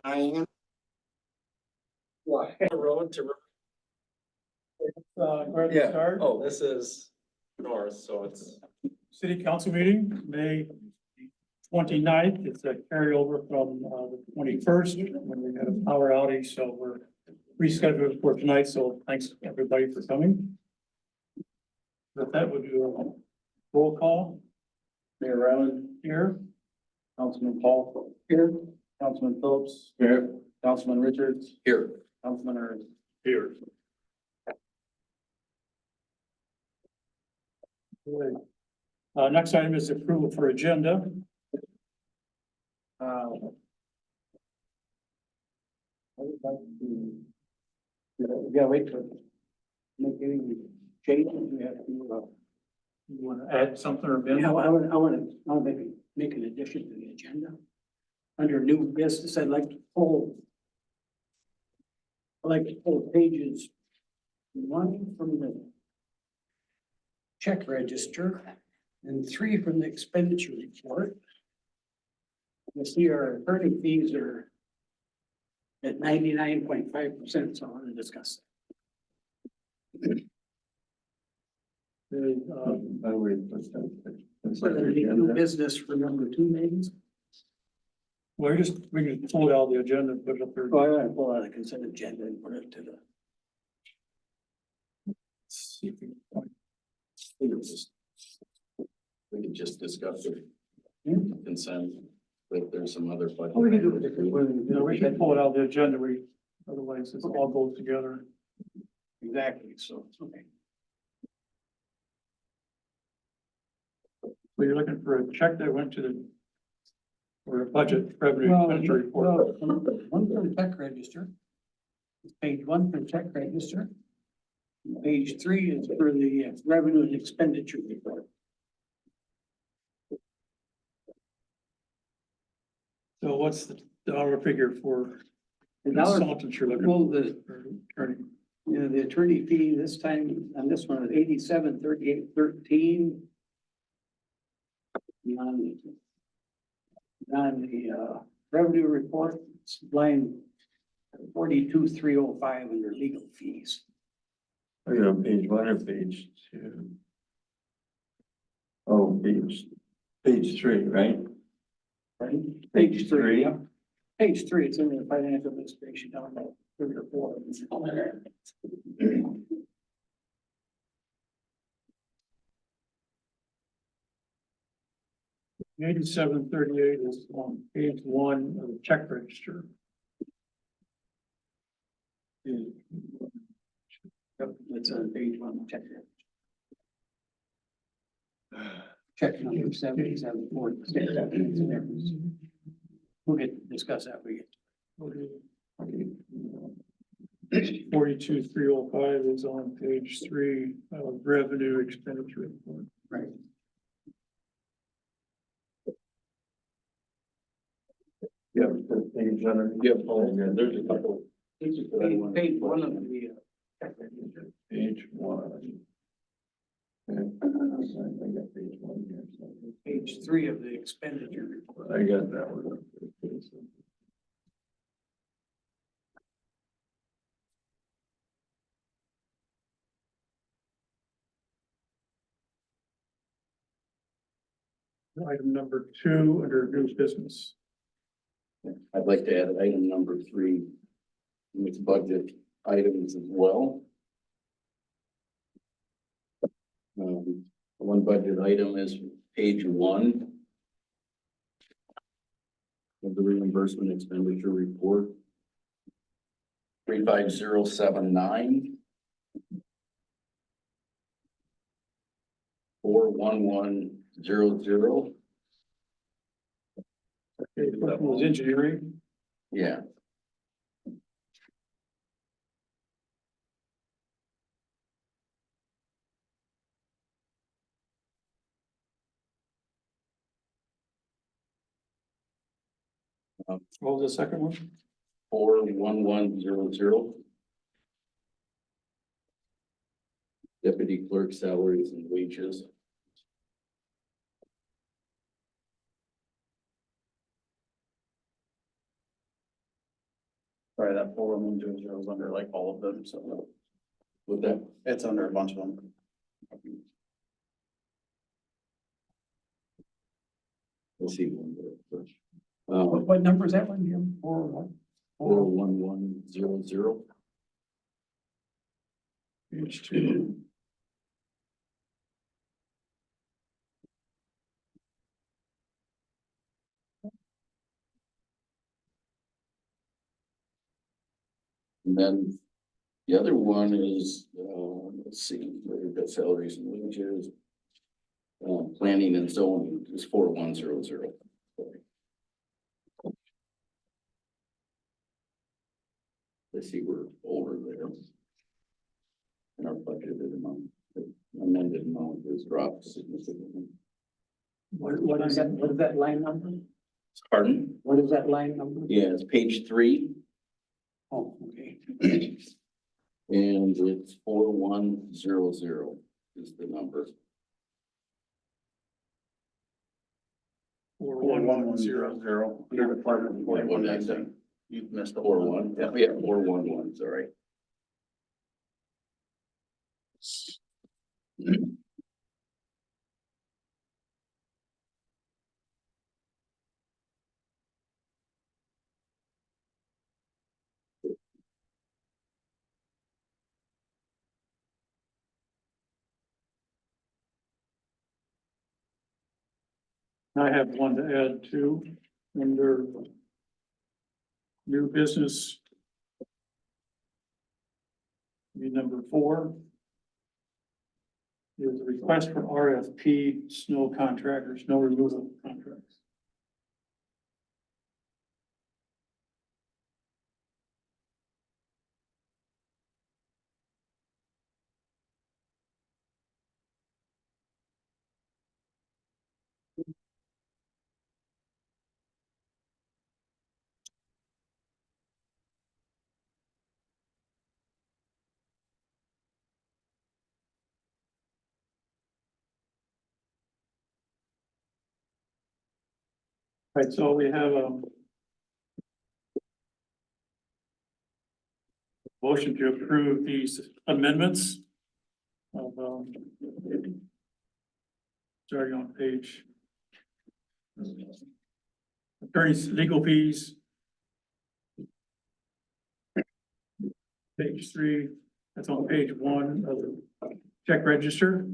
I am. What? Road to. Where to Yeah, start? oh, this is north, so it's. City council meeting, May 29th. It's a carryover from the 21st, when we had a power outage, so we're rescheduled for tonight, so thanks everybody for coming. With that, we'll do a roll call. Mayor Ryland, Here, Councilman Paul. Here. Councilman Phillips. Here. Councilman Richards. Here. Councilman Ernst. here. Next item is approval for agenda. I would like to. Yeah, wait for. Make any changes we have to. You want to add something or amend? Yeah, I want to make an addition to the agenda. Under new business, I'd like to pull pages 1 from the check register and 3 from the expenditure report. You see our attorney fees are at 99.5%, so I want to discuss new business for number 2, maybe. Well, we can pull it out of the agenda and put it up there. Oh, I want to pull out the consent agenda and put it to the. See if we can find- We can just discuss it. Consent, but there's some other. Oh, we can do it different. We can pull it out of the agenda, otherwise it all goes together. Exactly, so, okay. So you're looking for a check that went to the, or a budget revenue Well, expenditure report. one for the check register. Page 1 for check register. Page 3 is for the revenue and expenditure report. So what's the dollar figure for The dollar, consultants you're looking well, the, for? Attorney? the attorney fee this time on this one is 87,3813. On the revenue report, it's line 42,305 under legal fees. Are you on page 1 or page 2? Oh, page 3, right? Right? Page 3, Three. yeah. Page 3, it's in the financial administration down there, 3 or 4. 8738 is on page 1 of the check register. Yep, it's on page 1, check. Check number 7740. We'll discuss that. We get 42,305 is on page 3 of revenue expenditure report. right. Yep, the page under. Yep, there's a couple. Page 1 of the check register. Page 1. Okay. I got page 1 here. so Page 3 of the expenditure report. I got that one. Item number 2 under new business. I'd like to add item number 3. With budget items as well. One budget item is page 1. Of the reimbursement expenditure report. 35079. 41100. Okay, the first one was engineering. Yeah. What was the second one? 41100. Deputy clerk salaries and wages. Sorry, that 41100 is under like all of them, so With that, it's under a bunch of them. let's see. What number is that one, Jim? Four what? 41100. Page 2. And then the other one is, let's see, we've got salaries and wages. Planning and zoning is 4100. Let's see, we're over there. And our budgeted amount, the amended amount is dropped significantly. What is that line number? Pardon? What is that line number? Yeah, it's page 3 Oh, okay. and it's 4100 is the number. 41100 under department. Yeah, what did I say? You missed the 41, yeah, 411, sorry. I have one to add too, under new business. Be number 4. Is a request for RFP snow contractor, snow removal contracts. Right, so we have motion to approve these amendments of starting on page attorney's legal fees. Page 3, that's on page 1 of the check register.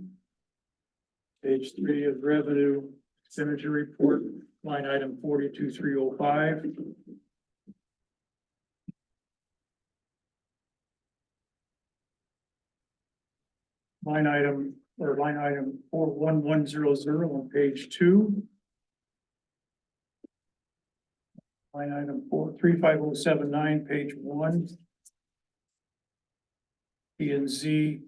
Page 3 of revenue expenditure report, line item 42305. Line item 41100 on page 2. Line item 435079, page 1. P and Z.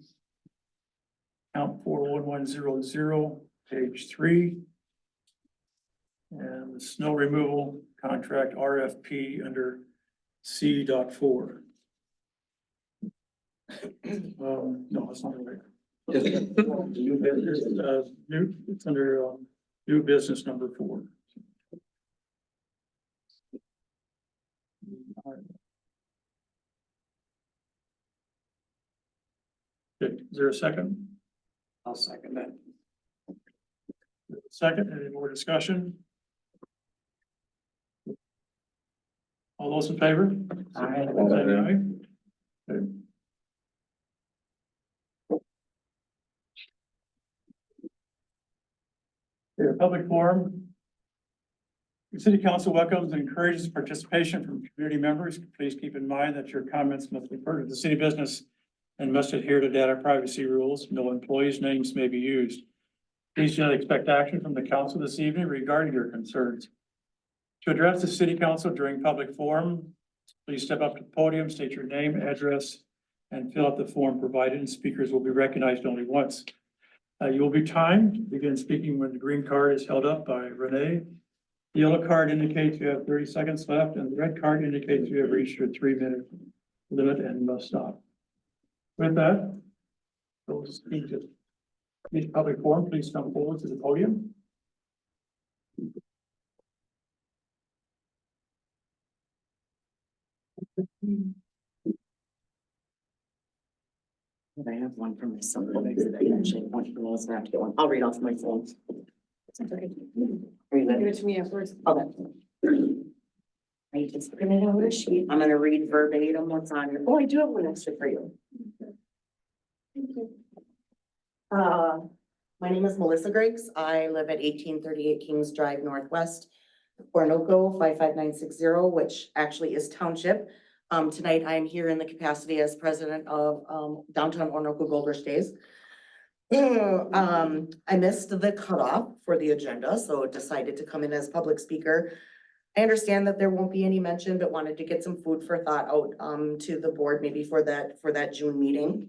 Count 41100, page 3. And the snow removal contract RFP under C.4. No, that's not right. New business, it's under, new business number 4. Okay, is there a second? I'll second that. Second, any more discussion? All those in favor? Aye. Aye. Okay. Okay, public forum. The city council welcomes and encourages participation from community members. Please keep in mind that your comments must be part of the city business and must adhere to data privacy rules. No employees' names may be used. Please do not expect action from the council this evening regarding your concerns. To address the city council during public forum, please step up to the podium, state your name, address, and fill out the form provided, and speakers will be recognized only once. You will be timed to begin speaking when the green card is held up by Renee. The yellow card indicates you have 30 seconds left, and the red card indicates you have reached your 3-minute limit and must stop. With that, those speak to the public forum, please come forward to the podium. I have one from my son, but I said I actually want to know, so I have to get one. I'll read off my phone. Are you Give ready? it to me afterwards. Okay. I just printed out a sheet. I'm gonna read verbatim what's on here. Oh, I do have one extra for you. My name is Melissa Griggs. I live at 1838 Kings Drive Northwest, Orinoco 55960, which actually is township. Tonight I'm here in the capacity as president of, Downtown Orinoco Gold Rush Days. I missed the cutoff for the agenda, so decided to come in as public speaker. I understand that there won't be any mention, but wanted to get some food for thought out, to the board, maybe for that June meeting.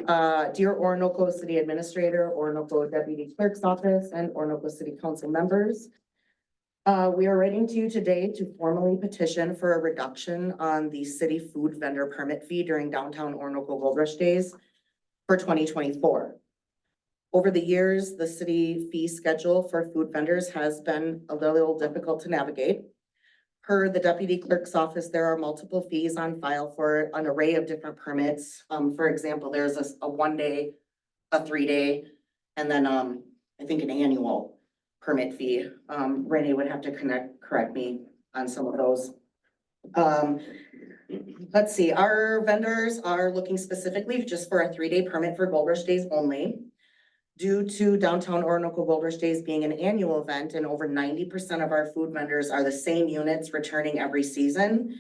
Dear Orinoco City Administrator, Orinoco Deputy Clerk's Office, and Orinoco City Council members. We are writing to you today to formally petition for a reduction on the city food vendor permit fee during downtown Orinoco Gold Rush Days for 2024. Over the years, the city fee schedule for food vendors has been a little difficult to navigate. Per the deputy clerk's office, there are multiple fees on file for an array of different permits. For example, there's a 1 day, a 3 day, and then, I think an annual permit fee. Renee would have to correct me on some of those. Let's see, our vendors are looking specifically just for a 3 day permit for Gold Rush Days only. Due to Downtown Orinoco Gold Rush Days being an annual event and over 90% of our food vendors are the same units returning every season,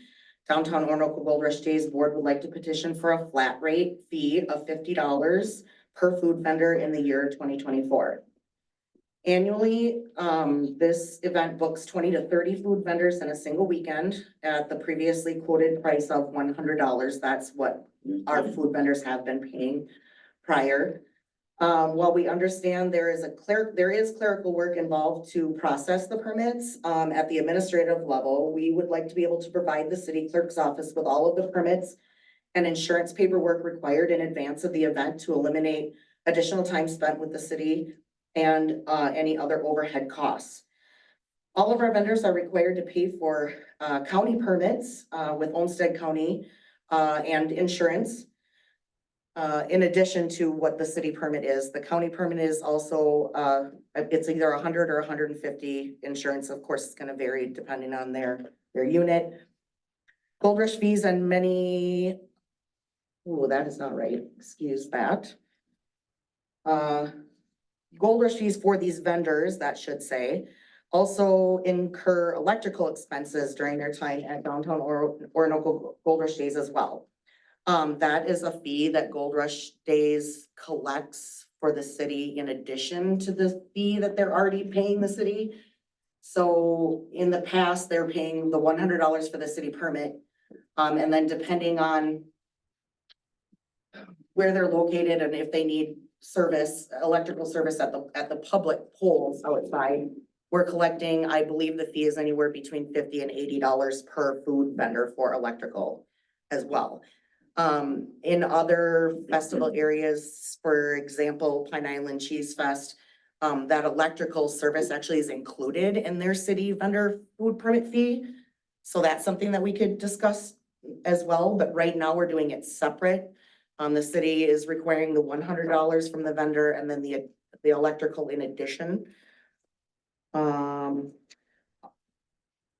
Downtown Orinoco Gold Rush Days board would like to petition for a flat rate fee of $50 per food vendor in the year 2024. Annually, this event books 20 to 30 food vendors in a single weekend at the previously quoted price of $100. That's what our food vendors have been paying prior. While we understand there is clerical work involved to process the permits, at the administrative level, we would like to be able to provide the city clerk's office with all of the permits and insurance paperwork required in advance of the event to eliminate additional time spent with the city and, any other overhead costs. All of our vendors are required to pay for, county permits, with Olmsted County, and insurance. In addition to what the city permit is, the county permit is also, it's either 100 or 150 insurance. Of course, it's gonna vary depending on their unit. Gold Rush fees and many, oh, that is not right, excuse that. Gold Rush fees for these vendors, that should say, also incur electrical expenses during their time at Downtown Orinoco Gold Rush Days as well. That is a fee that Gold Rush Days collects for the city in addition to the fee that they're already paying the city. So in the past, they're paying the $100 for the city permit. And then depending on where they're located and if they need service, electrical service at the public poles outside, we're collecting, I believe the fee is anywhere between $50 and $80 per food vendor for electrical as well. In other festival areas, for example, Pine Island Cheese Fest, that electrical service actually is included in their city vendor food permit fee. So that's something that we could discuss as well, but right now we're doing it separate. The city is requiring the $100 from the vendor and then the electrical in addition.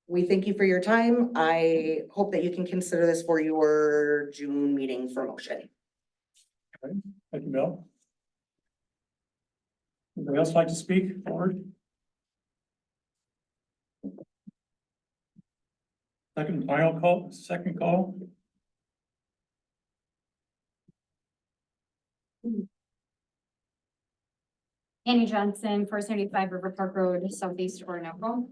We thank you for your time. I hope that you can consider this for your June meeting for motion. Thank you, Bill. Anybody else like to speak forward? Second call. Annie Johnson, 475 River Park Road, Southeast Orinoco.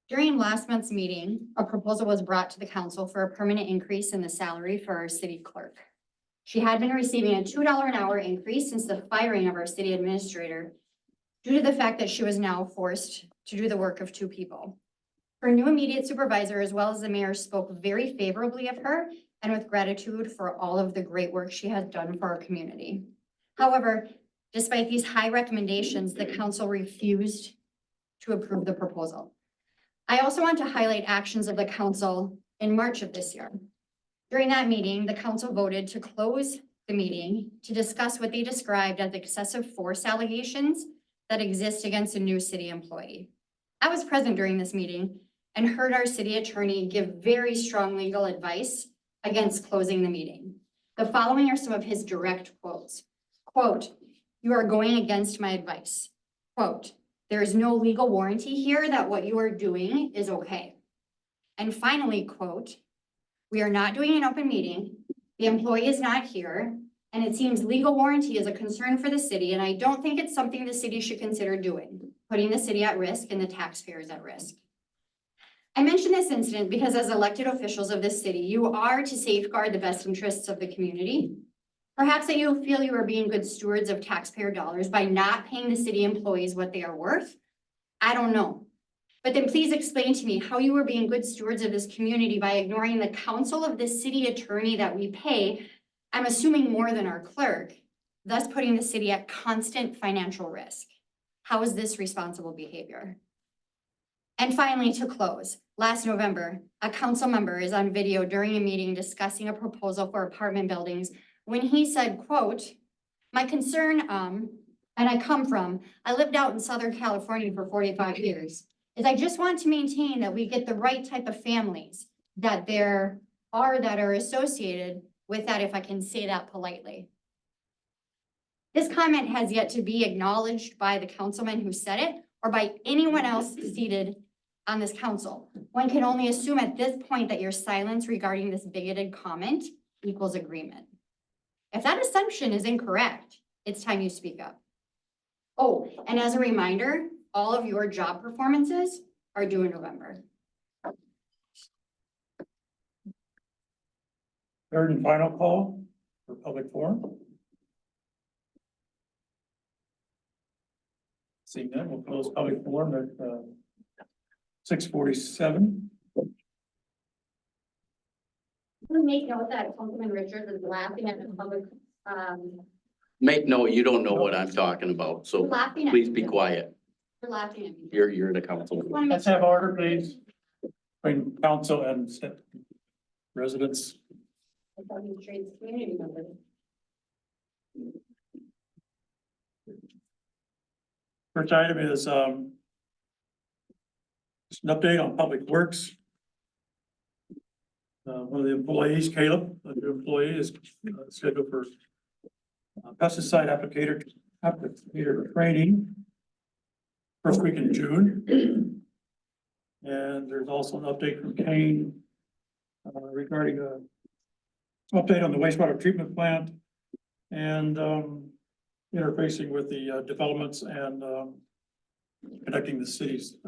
During last month's meeting, a proposal was brought to the council for a permanent increase in the salary for our city clerk. She had been receiving a $2 an hour increase since the firing of our city administrator due to the fact that she was now forced to do the work of 2 people. Her new immediate supervisor, as well as the mayor, spoke very favorably of her and with gratitude for all of the great work she has done for our community. However, despite these high recommendations, the council refused to approve the proposal. I also want to highlight actions of the council in March of this year. During that meeting, the council voted to close the meeting to discuss what they described as excessive force allegations that exist against a new city employee. I was present during this meeting and heard our city attorney give very strong legal advice against closing the meeting. The following are some of his direct quotes. Quote, "You are going against my advice." Quote, "There is no legal warranty here that what you are doing is okay." And finally, quote, "We are not doing an open meeting. The employee is not here. And it seems legal warranty is a concern for the city. And I don't think it's something the city should consider doing, putting the city at risk and the taxpayers at risk." I mention this incident because as elected officials of this city, you are to safeguard the best interests of the community. Perhaps that you feel you are being good stewards of taxpayer dollars by not paying the city employees what they are worth. I don't know. But then please explain to me how you are being good stewards of this community by ignoring the counsel of the city attorney that we pay, I'm assuming more than our clerk, thus putting the city at constant financial risk. How is this responsible behavior? And finally, to close, last November, a council member is on video during a meeting discussing a proposal for apartment buildings when he said, quote, "My concern, and I lived out in Southern California for 45 years, is I just want to maintain that we get the right type of families that are associated with that, if I can say that politely." This comment has yet to be acknowledged by the councilman who said it or by anyone else seated on this council. One can only assume at this point that your silence regarding this bigoted comment equals agreement. If that assumption is incorrect, it's time you speak up. Oh, and as a reminder, all of your job performances are due in November. Third and final call for public forum. Seeing that, we'll close public forum at 6:47. Make note that Councilman Richards is laughing at the public, Make note, you don't know what I'm talking about, so laughing at. please be quiet. You're laughing at me. You're the council. Wanna make Let's have order, please. Between council and residents. sure you trade community members. First item is just an update on Public Works. One of the employees, Caleb, a new employee, is scheduled for pesticide applicator training first week in June. And there's also an update from Kane regarding some update on the wastewater treatment plant and interfacing with the developments and connecting the cities.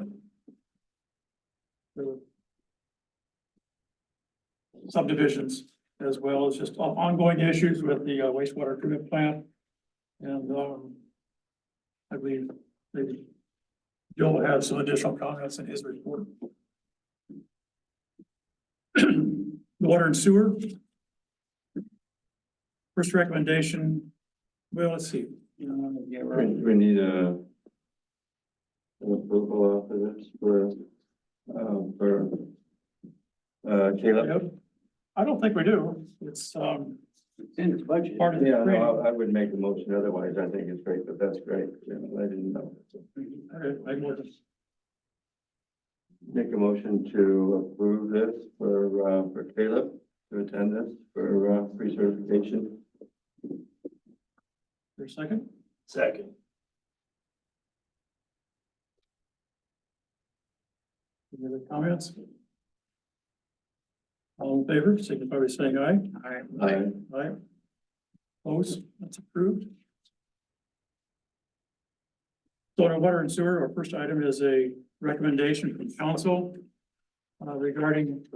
Subdivisions, as well as just ongoing issues with the wastewater treatment plant. And I believe maybe Joe will have some additional comments in his report. Water and sewer. First recommendation, well, let's see. Yeah, right. We need an approval off of this for Caleb. Yep. I don't think we do. It's It's in his budget. part of the Yeah, training. no, I would make a motion otherwise. I think it's great, but that's great. Yeah, I didn't know. Okay, I will just- Make a motion to approve this for Caleb to attend this for pre-certification. for a second. Second. Any other comments? All in favor, signify by saying aye. Aye. Aye. Opposed, that's approved. So on water and sewer, our first item is a recommendation from council regarding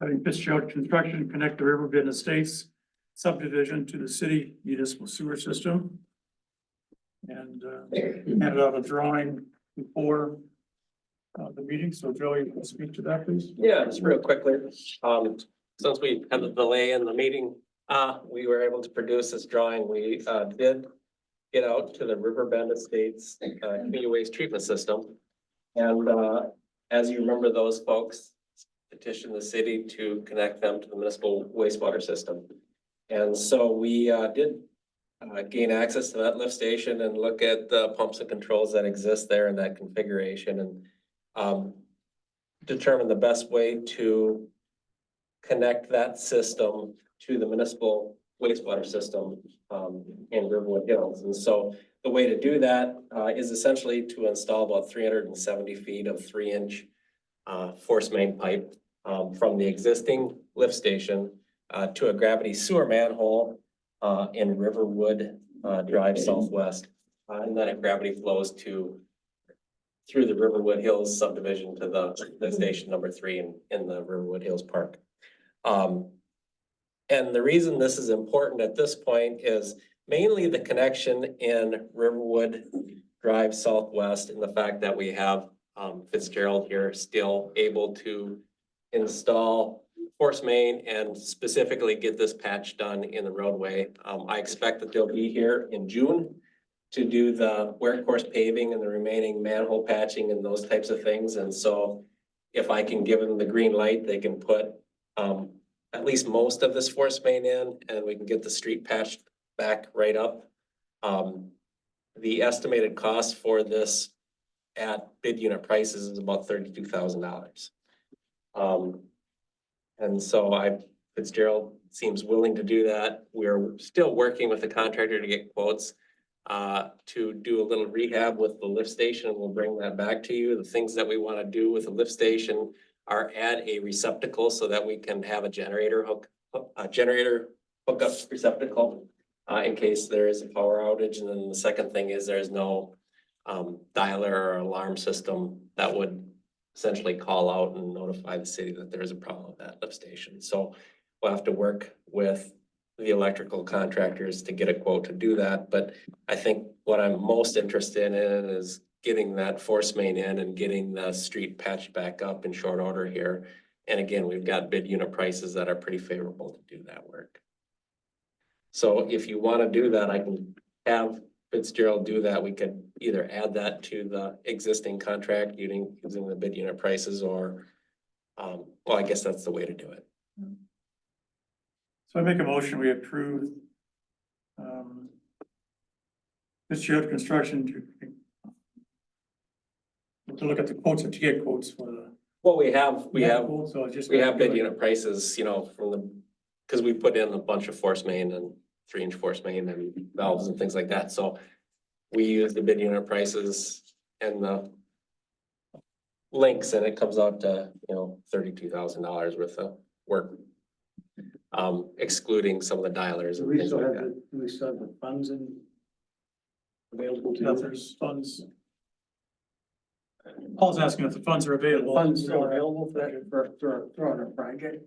having Fitzgerald Construction connect the Riverbend Estates subdivision to the city municipal sewer system. And handed out a drawing before the meeting. So Joey, you can speak to that, please. Yeah, just real quickly, since we had the delay in the meeting, we were able to produce this drawing. We, did get out to the Riverbend Estates, community waste treatment system. And, as you remember, those folks petitioned the city to connect them to the municipal wastewater system. And so we did gain access to that lift station and look at the pumps and controls that exist there in that configuration and determine the best way to connect that system to the municipal wastewater system in Riverwood Hills. And so the way to do that is essentially to install about 370 feet of 3-inch force main pipe from the existing lift station to a gravity sewer manhole in Riverwood Drive Southwest. And then it gravity flows through the Riverwood Hills subdivision to the station number 3 in the Riverwood Hills Park. And the reason this is important at this point is mainly the connection in Riverwood Drive Southwest and the fact that we have Fitzgerald here still able to install force main and specifically get this patch done in the roadway. I expect that they'll be here in June to do the wear course paving and the remaining manhole patching and those types of things. And so if I can give them the green light, they can put at least most of this force main in and we can get the street patched back right up. The estimated cost for this at bid unit prices is about $32,000. And so Fitzgerald seems willing to do that. We're still working with the contractor to get quotes to do a little rehab with the lift station. We'll bring that back to you. The things that we want to do with the lift station are add a receptacle so that we can have a generator hookup receptacle in case there is a power outage. And then the second thing is there's no dialer or alarm system that would essentially call out and notify the city that there is a problem with that lift station. So we'll have to work with the electrical contractors to get a quote to do that. But I think what I'm most interested in is getting that force main in and getting the street patched back up in short order here. And again, we've got bid unit prices that are pretty favorable to do that work. So if you want to do that, I can have Fitzgerald do that. We could either add that to the existing contract using the bid unit prices or, well, I guess that's the way to do it. So I make a motion, we approve Fitzgerald Construction to look at the quotes and to get quotes for the. Well, we have So I just. bid unit prices, you know, because we put in a bunch of force main and 3-inch force main and valves and things like that. So we use the bid unit prices and the links and it comes out to, you know, $32,000 worth of work. Excluding some of the dialers Do and we things still like have that. do we still have the funds available to Yeah, us? there's funds. Paul's asking if the funds are available. Funds still available for that, throughout our project?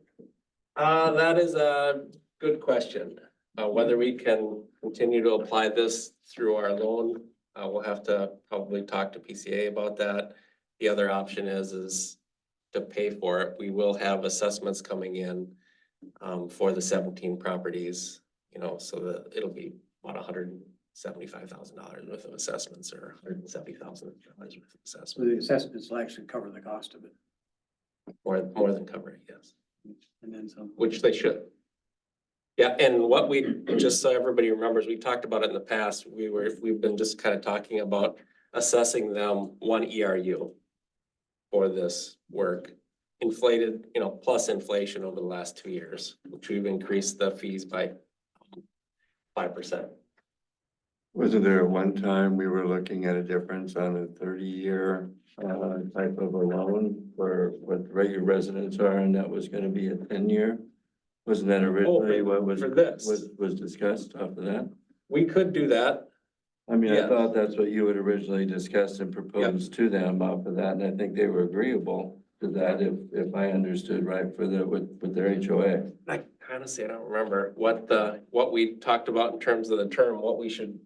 That is a good question. Whether we can continue to apply this through our loan, we'll have to probably talk to PCA about that. The other option is to pay for it. We will have assessments coming in for the 17 properties, you know, so that it'll be about $175,000 worth of assessments or $170,000 worth of So assessments. the assessments will actually cover the cost of it More than covering, yes, and then some. which they should. Yeah, and what just so everybody remembers, we talked about it in the past, we've been just kind of talking about assessing them 1 ERU for this work. Inflated, you know, plus inflation over the last 2 years, which we've increased the fees by 5%. Wasn't there one time we were looking at a difference on a 30-year type of a loan for what regular residents are, and that was gonna be a 10-year? Wasn't that originally what was for this. was discussed off of that? We could do that. I mean, I Yes. thought that's what you had originally discussed and proposed to them off of that, and I think they were agreeable to that, if I understood right, for with their HOA. I honestly, I don't remember what we talked about in terms of the term, what we should,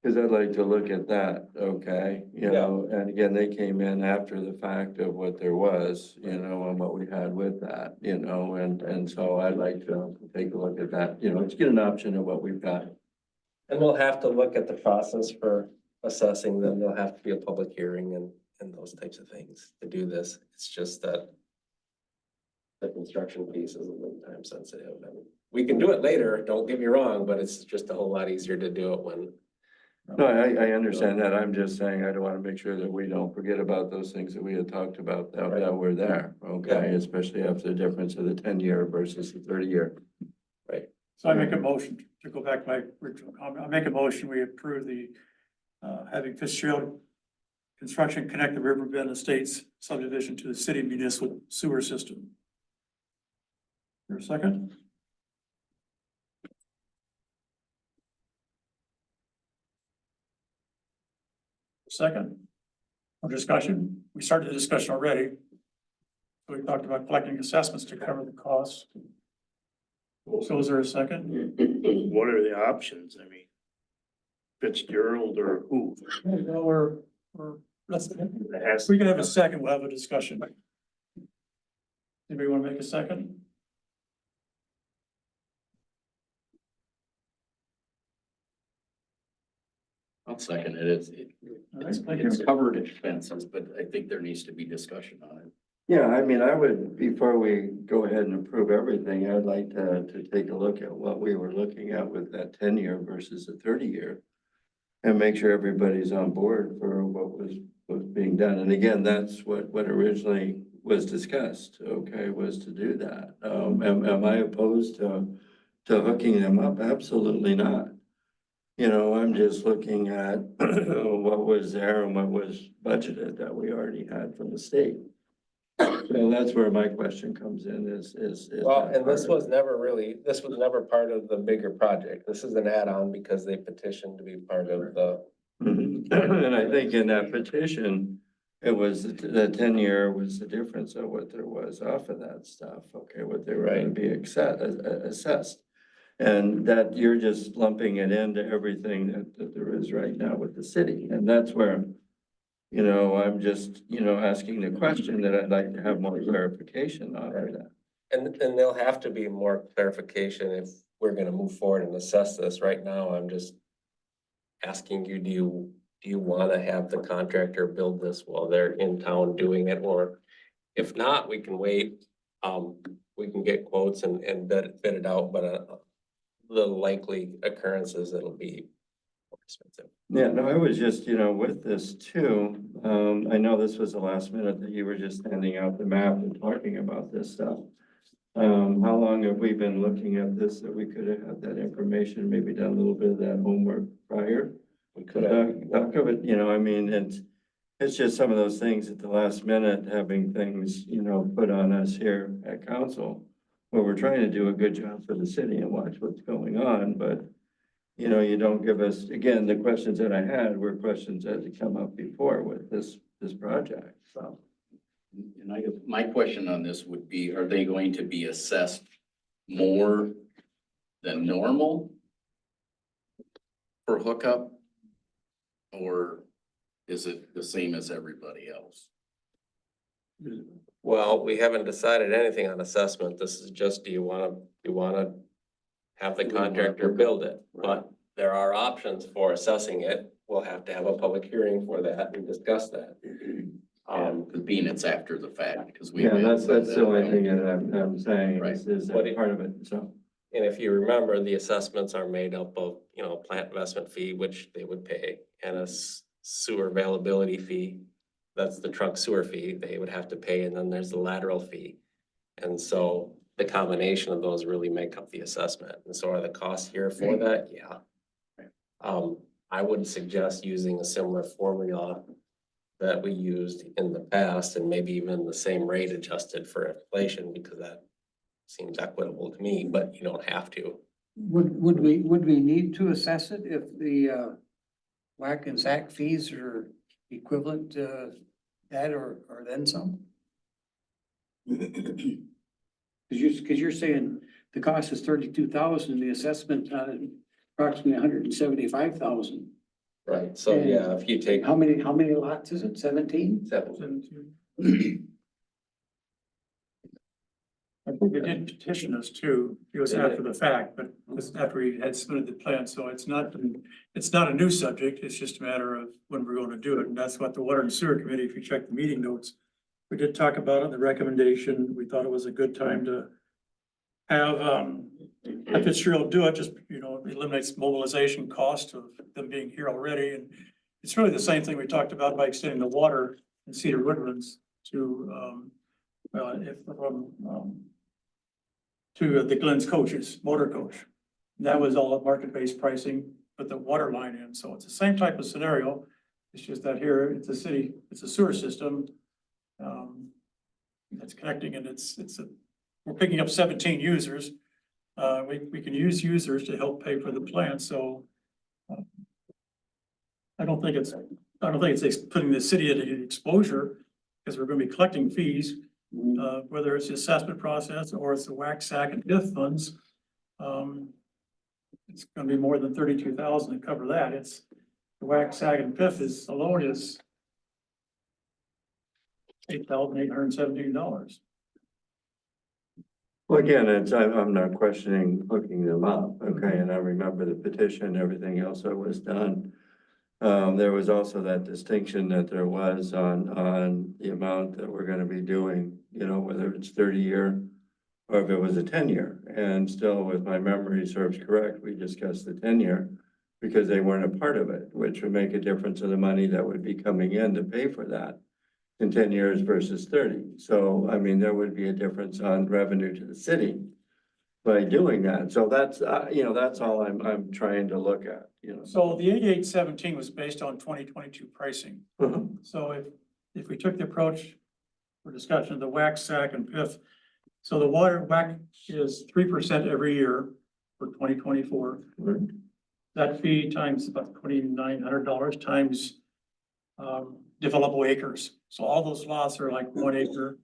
Cause I'd like to look at that, okay, you know, and again, they came in after the fact of what there was, you know, and what we had with that, you know, and so I'd like to take a look at that, you know, let's get an option of what we've got. and we'll have to look at the process for assessing them. There'll have to be a public hearing and those types of things to do this. It's just that the construction piece is a little time sensitive, and we can do it later, don't get me wrong, but it's just a whole lot easier to do it when. No, I understand that. I'm just saying I don't want to make sure that we don't forget about those things that we had talked about that were there, okay? Especially after the difference of the 10-year versus the 30-year. So I make a motion to go back to my original comment. I make a motion, we approve the having Fitzgerald Construction connect the Riverbend Estates subdivision to the city municipal sewer system. For a second? Second? Or discussion? We started the discussion already. So we talked about collecting assessments to cover the costs. So is there a second? What are the options? I mean, Fitzgerald or who? Well, let's, we can have a second, we'll have a discussion. Anybody want to make a second? I'll second it. It's, All right, it's, thank it's you. covered expenses, but I think there needs to be discussion on it. Yeah, I mean, I would, before we go ahead and approve everything, I'd like to take a look at what we were looking at with that 10-year versus the 30-year. And make sure everybody's on board for what was being done. And again, that's what originally was discussed, okay, was to do that. Am I opposed to hooking them up? Absolutely not. You know, I'm just looking at what was there and what was budgeted that we already had from the state. So that's where my question comes in is. Well, that and this part of was never really, this was never part of the bigger project. This is an add-on because they petitioned to be part of the. it? Mhm. And I think in that petition, it was the 10-year was the difference of what there was off of that stuff, okay, what they were gonna be assessed. And that you're just lumping it into everything that there is right now with the city, and that's where, you know, I'm just, you know, asking the question that I'd like to have more clarification on that. And there'll have to be more clarification if we're gonna move forward and assess this. Right now, I'm just asking you, do you wanna have the contractor build this while they're in town doing it? Or if not, we can wait. We can get quotes and bid it out, but the likely occurrences, it'll be more expensive. Yeah, no, I was just, you know, with this too, I know this was the last minute that you were just handing out the map and talking about this stuff. How long have we been looking at this that we could have had that information, maybe done a little bit of that homework prior? We could have. Talk of it, you know, I mean, it's just some of those things at the last minute, having things, you know, put on us here at council. Where we're trying to do a good job for the city and watch what's going on, but. You know, you don't give us, again, the questions that I had were questions that had come up before with this project, so. And I guess my question on this would be, are they going to be assessed more than normal for hookup? Or is it the same as everybody else? Well, we haven't decided anything on assessment. This is just, do you wanna have the contractor build it? But there are options for assessing it. We'll have to have a public hearing for that and discuss that. Being it's after the fact, because we. Yeah, that's the only thing that I'm saying Right. is But that part of it, so. And if you remember, the assessments are made up of, you know, plant investment fee, which they would pay, and a sewer availability fee. That's the trunk sewer fee they would have to pay, and then there's the lateral fee. And so the combination of those really make up the assessment. And so are the costs here for that? Yeah. I would suggest using a similar formula that we used in the past, and maybe even the same rate adjusted for inflation, because that seems equitable to me, but you don't have to. Would we need to assess it if the whack and sack fees are equivalent to that or then some? Cause you're saying the cost is 32,000, the assessment approximately 175,000. Right, so yeah, if you take How many lots is it? 17? 7, They did petition us too. It was after the fact, but it was after we had submitted the plan, so it's not a new subject. It's just a matter of when we're going to do it. And that's what the Water and Sewer Committee, if you check the meeting notes, we did talk about it, the recommendation. We thought it was a good time to have, Fitzgerald do it, just, you know, eliminates mobilization cost of them being here already. And it's really the same thing we talked about by extending the water in Cedar Woodlands to, to the Glenn's coaches, motor coach. That was all at market-based pricing, but the water line in, so it's the same type of scenario. It's just that here, it's a city, it's a sewer system. That's connecting and we're picking up 17 users. We can use users to help pay for the plant, so. I don't think it's putting the city at an exposure, because we're gonna be collecting fees. Whether it's the assessment process or it's the WAC, SAC and TIF funds. It's gonna be more than 32,000 to cover that. It's the WAC, SAC and TIF alone is $8,817. Well, again, I'm not questioning hooking them up, okay, and I remember the petition, everything else that was done. There was also that distinction that there was on the amount that we're gonna be doing, you know, whether it's 30-year or if it was a 10-year. And still, if my memory serves correct, we discussed the 10-year because they weren't a part of it, which would make a difference in the money that would be coming in to pay for that in 10 years versus 30. So, I mean, there would be a difference on revenue to the city by doing that. So that's, you know, that's all I'm trying to look at, you know. So the 8817 was based on 2022 pricing. So if we took the approach for discussion of the WAC, SAC and PIF, so the water WAC is 3% every year for 2024. That fee times about $2,900 times developable acres. So all those lots are like 1 acre.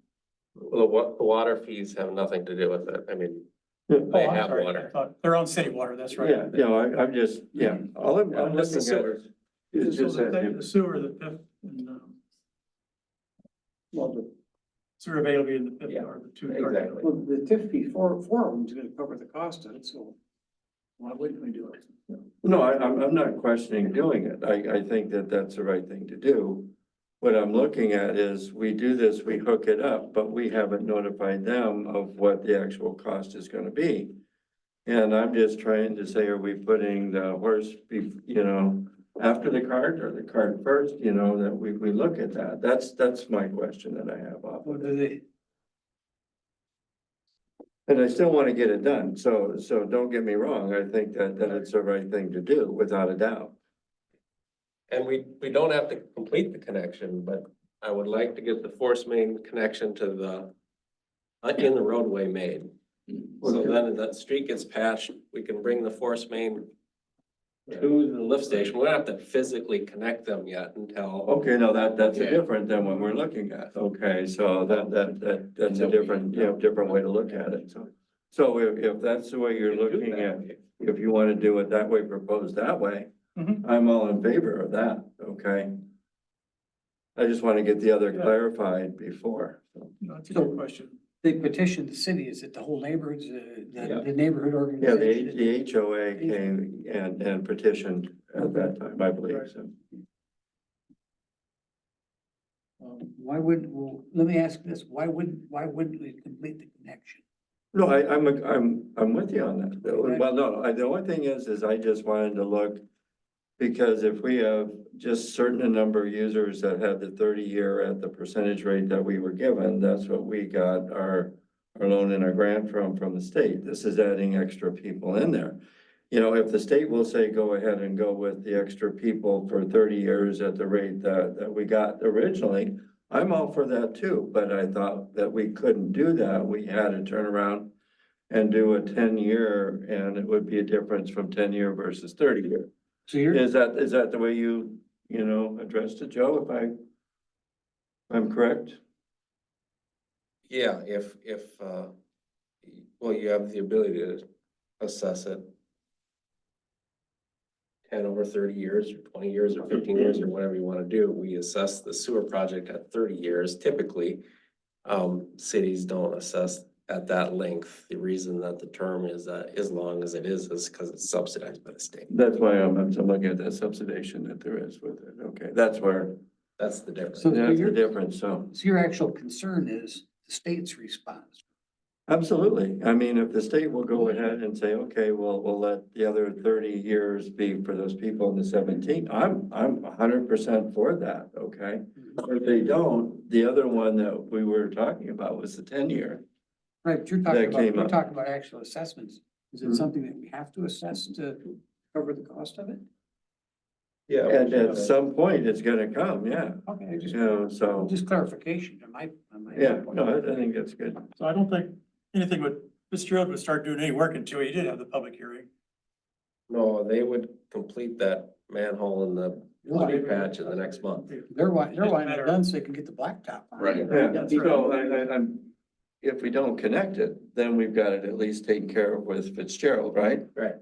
Well, the water fees have nothing to do with it. I mean, Oh, they I'm have sorry. water. I thought they're on city water, that's right. Yeah, you know, I'm just, yeah, all I'm Just the looking at sewer. is just So the that. sewer, the PIF, and Well, the, sewer availability in the PIF Yeah, are the two. exactly. well, the TIF fee for them is gonna cover the cost of it, so why wouldn't we do it? No, I'm not questioning doing it. I think that that's the right thing to do. What I'm looking at is we do this, we hook it up, but we haven't notified them of what the actual cost is gonna be. And I'm just trying to say, are we putting the horse, you know, after the cart or the cart first, you know, that we look at that. That's my question that I have off Well, of do it. they, And I still want to get it done. So don't get me wrong. I think that it's the right thing to do without a doubt. And we don't have to complete the connection, but I would like to get the force main connection to the, in the roadway made. So then that street gets patched, we can bring the force main to the lift station. We don't have to physically connect them yet until. Okay, no, that's Okay. different than what we're looking at. Okay, so that's a different, you know, different way to look at it. So if that's the way you're looking at, if you want to do it that way, propose that way, Mhm. I'm all in favor of that, okay? I just want to get the other clarified before. No, that's a good question. they petitioned the city, is it the whole neighborhoods, Yeah. the neighborhood Yeah, organization? the HOA came and petitioned at that time, I believe, so. Why would, well, let me ask this, why wouldn't we complete the connection? No, I'm with you on that. Well, no, the only thing is I just wanted to look. Because if we have just certain number of users that have the 30-year at the percentage rate that we were given, that's what we got our loan and our grant from the state. This is adding extra people in there. You know, if the state will say, go ahead and go with the extra people for 30 years at the rate that we got originally, I'm all for that too, but I thought that we couldn't do that. We had to turn around and do a 10-year, and it would be a difference from 10-year versus 30-year. So you're, Is that the way you know, addressed it, Joe, if I'm correct? Yeah, if, well, you have the ability to assess it 10 over 30 years or 20 years or 15 years or whatever you want to do. We assess the sewer project at 30 years. Typically, cities don't assess at that length. The reason that the term is as long as it is because it's subsidized by the state. That's why I'm looking at that subsidization that there is with it. Okay, that's where, That's the difference. So that's the your, difference, so. so your actual concern is the state's response. Absolutely. I mean, if the state will go ahead and say, okay, we'll let the other 30 years be for those people in the 17, I'm 100% for that, okay? If they don't, the other one that we were talking about was the 10-year. Right, but you're That talking about, came you're up. talking about actual assessments. Is Mhm. it something that we have to assess to cover the cost of it? Yeah. And at some point, it's gonna come, yeah, Okay, I you know, so, just clarification on my. yeah, no, I think that's good. So I don't think anything would, Fitzgerald would start doing any work until you did have the public hearing. No, they would complete that manhole in the street patch in the next month. They're wanting Doesn't it matter. done so they can get the blacktop on. Right. Yeah, That's so right. I'm, if we don't connect it, then we've got it at least taken care of with Fitzgerald, right? Right.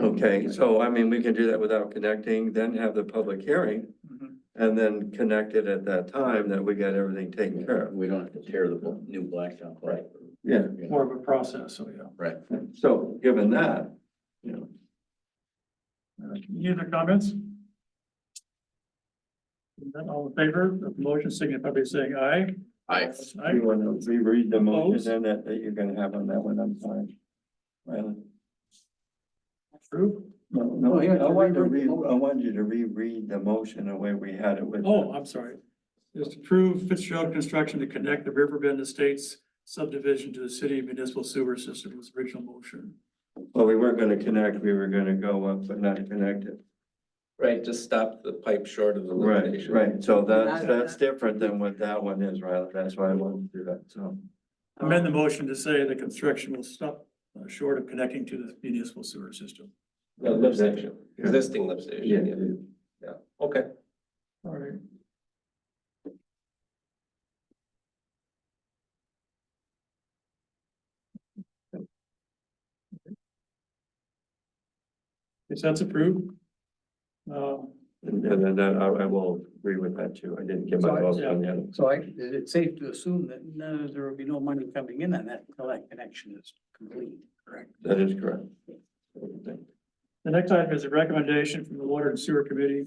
Okay, so I mean, we can do that without connecting, then have the public hearing, Mhm. and then connect it at that time that we got everything taken care of. We don't have to tear the new blacktop. Right. Yeah, More of a process, so yeah. Right. so given that, you know, Any other comments? Then all in favor of the motion, signify by saying aye. I, Aye. you want to reread the motion Opposed? then that you're gonna have on that one, I'm fine. Rylan? Approve? No, Oh, yeah, I wanted to reread the motion. I wanted you to reread the motion the way we had it with. Oh, I'm sorry. Is to approve Fitzgerald Construction to connect the Riverbend Estates subdivision to the city municipal sewer system was the original motion. Well, we weren't gonna connect, we were gonna go up, but not connect it. Right, just stop the pipe short of the Right, limitation. right, so that's different than what that one is, Rylan, that's why I wanted to do that, so. Amend the motion to say the construction will stop short of connecting to the municipal sewer system. The lift station, Yeah. existing lift station, yeah. Okay. All right. If that's approved. And then I will agree with that too, I didn't get my vote on the other. So is it safe to assume that there will be no money coming in on that until that connection is complete, correct? That is correct. The next item is a recommendation from the Water and Sewer Committee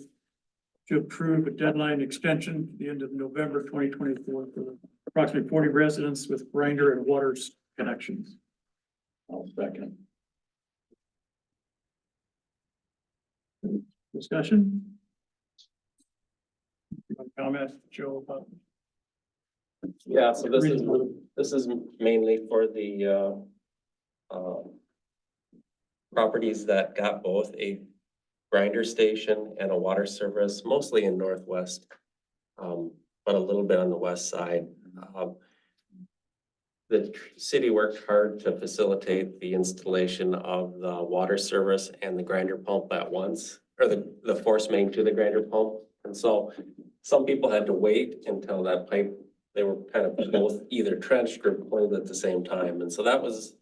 to approve a deadline extension to the end of November 2024 for approximately 40 residents with grinder and water connections. I'll second. Discussion? Comment, Joe, about Yeah, so this is mainly for the properties that got both a grinder station and a water service, mostly in Northwest, but a little bit on the west side. The city worked hard to facilitate the installation of the water service and the grinder pump at once, or the force main to the grinder pump. And so some people had to wait until that pipe, they were kind of both either trenched or pulled at the same time. And so that was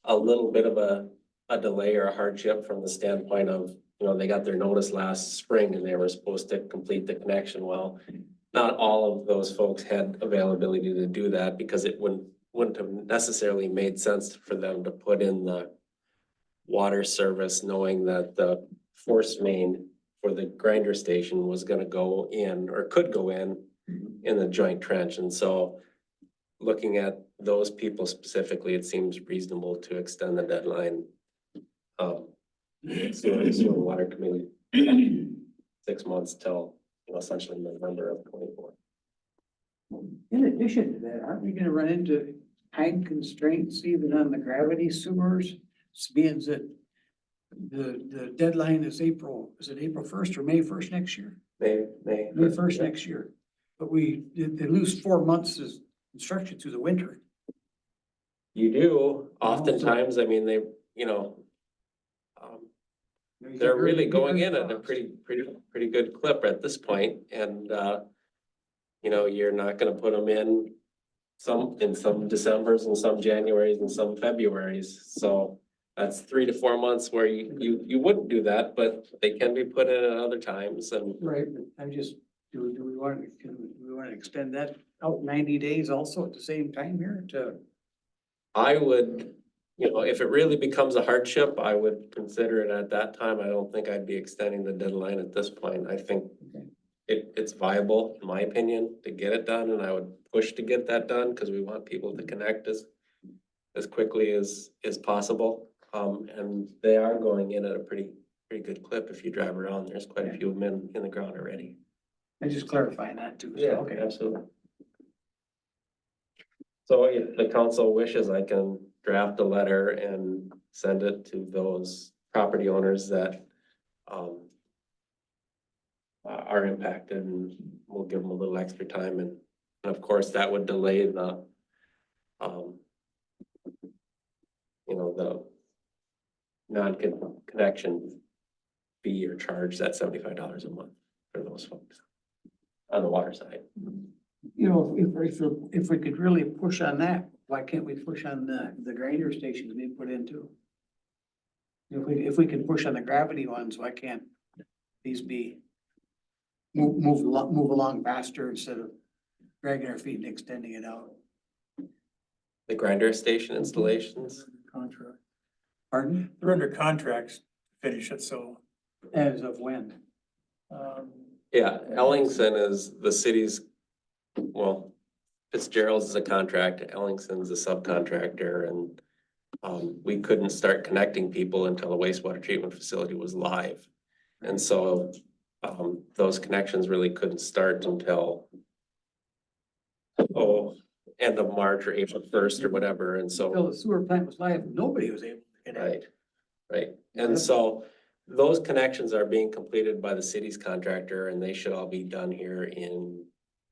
a little bit of a delay or a hardship from the standpoint of, they got their notice last spring and they were supposed to complete the connection. Well, not all of those folks had availability to do that because it wouldn't have necessarily made sense for them to put in the water service, knowing that the force main for the grinder station was gonna go in, or could go in the joint trench. And so looking at those people specifically, it seems reasonable to extend the deadline. Sewer Water Committee, 6 months till, essentially November of 24. In addition to that, aren't we gonna run into time constraints even on the gravity sewers? Being that the deadline is April 1st or May 1st next year? May. May 1st next year. But they lose 4 months as construction through the winter. You do, oftentimes, I mean, they're really going in at a pretty good clip at this point, and, you're not gonna put them in some Decembers and some Januaries and some Februaries, so that's 3 to 4 months where you wouldn't do that, but they can be put in at other times, and Right, I'm just, do we want to extend that out 90 days also at the same time here to? I would, if it really becomes a hardship, I would consider it at that time. I don't think I'd be extending the deadline at this point. I think it's viable, in my opinion, to get it done, and I would push to get that done, because we want people to connect as quickly as possible. And they are going in at a pretty good clip. If you drive around, there's quite a few of them in the ground already. And just clarifying that too. so, Yeah, Okay. absolutely. So if the council wishes, I can draft a letter and send it to those property owners that are impacted, and we'll give them a little extra time, and of course, that would delay the the non-connection fee or charge, that $75 a month for those folks on the water side. You know, if we could really push on that, why can't we push on the grinder stations being put in too? If we can push on the gravity ones, why can't these be move along faster instead of dragging our feet and extending it out? The grinder station installations, Contract. Pardon? They're under contracts, to finish it, so, As of when? yeah, Ellingson is the city's, well, Fitzgerald's is a contract, Ellingson's a subcontractor, and we couldn't start connecting people until the wastewater treatment facility was live. And so those connections really couldn't start until end of March or April 1st or whatever, and so. Until the sewer plant was live, nobody was able to connect. Right. And so those connections are being completed by the city's contractor, and they should all be done here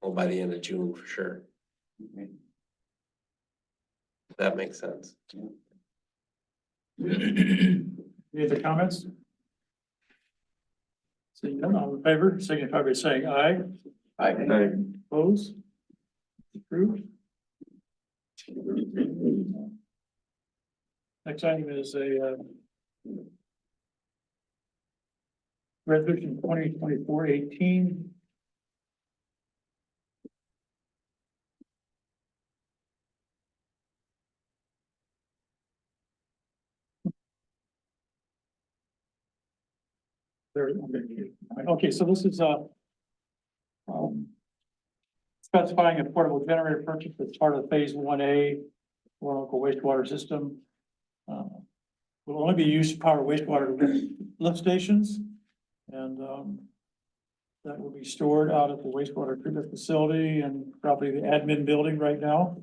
by the end of June for sure. Okay. If that makes sense. any other comments? Seeing none, all in favor, signify by saying aye. Aye. Opposed? Approved. Next item is a resolution 2024-18. Okay, so this is specifying a portable generator purchase as part of phase 1A local wastewater system. Will only be used to power wastewater lift stations, and that will be stored out at the wastewater treatment facility and probably the admin building right now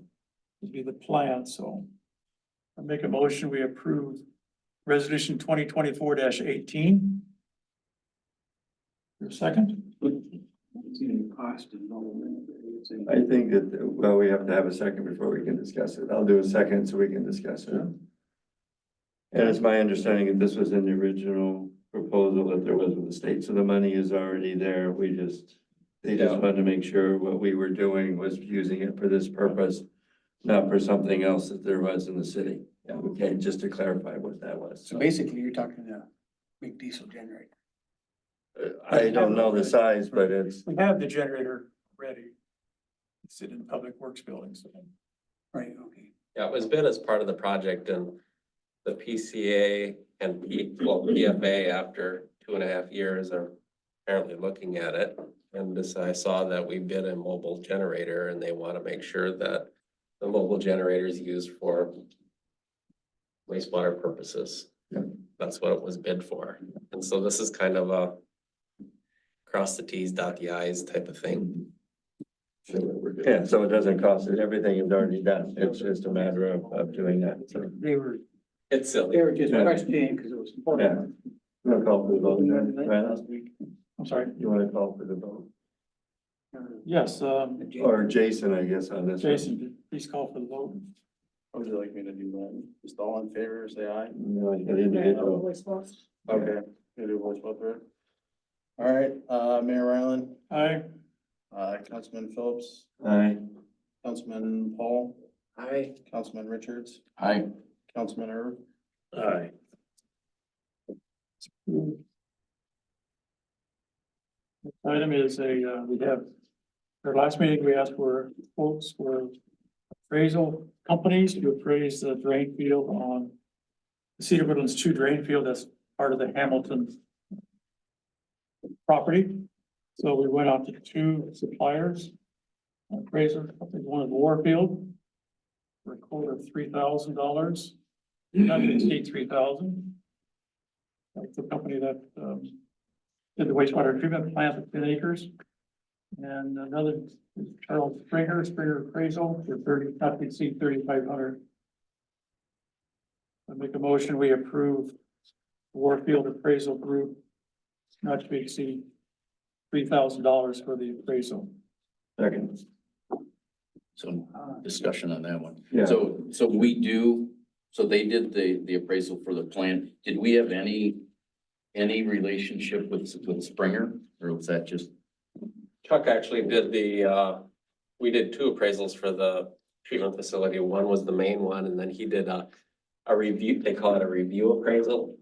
would be the plan. So I make a motion, we approve resolution 2024-18. Your second? See any cost involved. I think that, well, we have to have a second before we can discuss it. I'll do a second so we can discuss it. And it's my understanding that this was in the original proposal that there was with the state, so the money is already there. They just Yeah. wanted to make sure what we were doing was using it for this purpose, not for something else that there was in the city. Yeah, okay, just to clarify what that was. So basically, you're talking a big diesel generator. I don't know the size, but it's, We have the generator ready. It's in the Public Works building, so. Right, okay. Yeah, it was bid as part of the project, and the PCA and PFA, after 2.5 years, are apparently looking at it. And I saw that we bid a mobile generator, and they want to make sure that the mobile generator is used for wastewater purposes. Yeah. That's what it was bid for. And so this is kind of a cross the Ts, dot the Is type of thing. yeah, so it doesn't cost it. Everything is already done. It's just a matter of doing that. So, It's silly. They were just Yeah. questioning because it was yeah. important. You want to call for the vote? Last Brandon? I'm sorry. You want to call for the vote? Yes, Or Jason, I guess, on this. one. Jason, please call for the vote. How would you like me to do that? Just all in favor, say aye. No, you got individual. Okay. Gonna do voice vote for it. All right, Mayor Ryland, Aye. Councilman Phillips, Aye. Councilman Paul, Hi. Councilman Richards, Aye. Councilman Irv. Aye. Item is we have, our last meeting, we asked for quotes for appraisal companies to appraise the drain field on Cedar Woodlands 2 drain field. That's part of the Hamilton property. So we went out to 2 suppliers. Appraiser, I think one is Warfield, for a quote of $3,000, not to exceed 3,000. That's the company that, did the wastewater treatment plant at 10 acres. And another is Charles Springer Appraisal for 30, not to exceed 3,500. I make a motion, we approve Warfield Appraisal Group not to exceed $3,000 for the appraisal. Second. So discussion on that one. Yeah. So they did the appraisal for the plan. Did we have any relationship with Springer, or was that just? Chuck actually did we did 2 appraisals for the treatment facility. One was the main one, and then he did a review, they call it a review appraisal.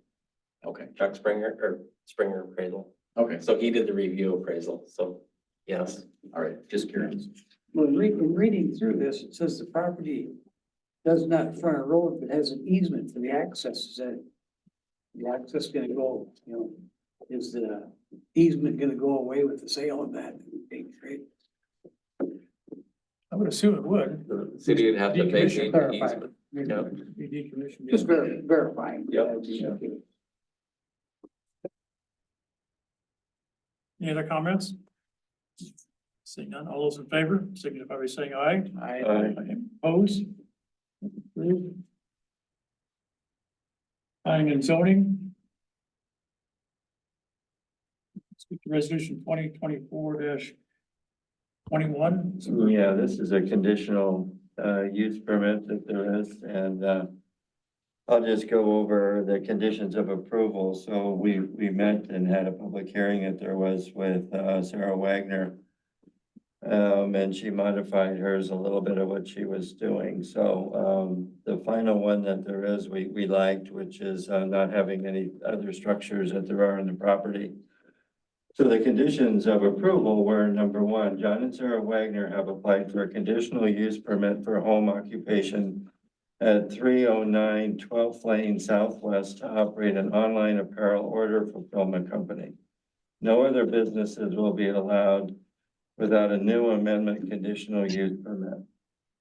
Okay, Chuck Springer, or Springer appraisal. okay, So he did the review appraisal, so yes. all right, just curious. Well, in reading through this, it says the property does not front a road, but has an easement for the access. Is that the access gonna go, you know, is the easement gonna go away with the sale of that? Right? I would assume it would. The city would have to vacate the Clarify. easement. Yeah. Be decommissioned. Just verifying. Yep. That'd be okay. Any other comments? Seeing none, all those in favor, signify by saying aye. Aye. Opposed? Approved. Planning and zoning. Speak to resolution 2024-21. Yeah, this is a conditional use permit that there is, and I'll just go over the conditions of approval. So we met and had a public hearing that there was with Sarah Wagner. And she modified hers a little bit of what she was doing. So the final one that there is, we liked, which is not having any other structures that there are in the property. So the conditions of approval were, number 1, John and Sarah Wagner have applied for a conditional use permit for home occupation at 309 12th Lane Southwest to operate an online apparel order fulfillment company. No other businesses will be allowed without a new amendment conditional use permit.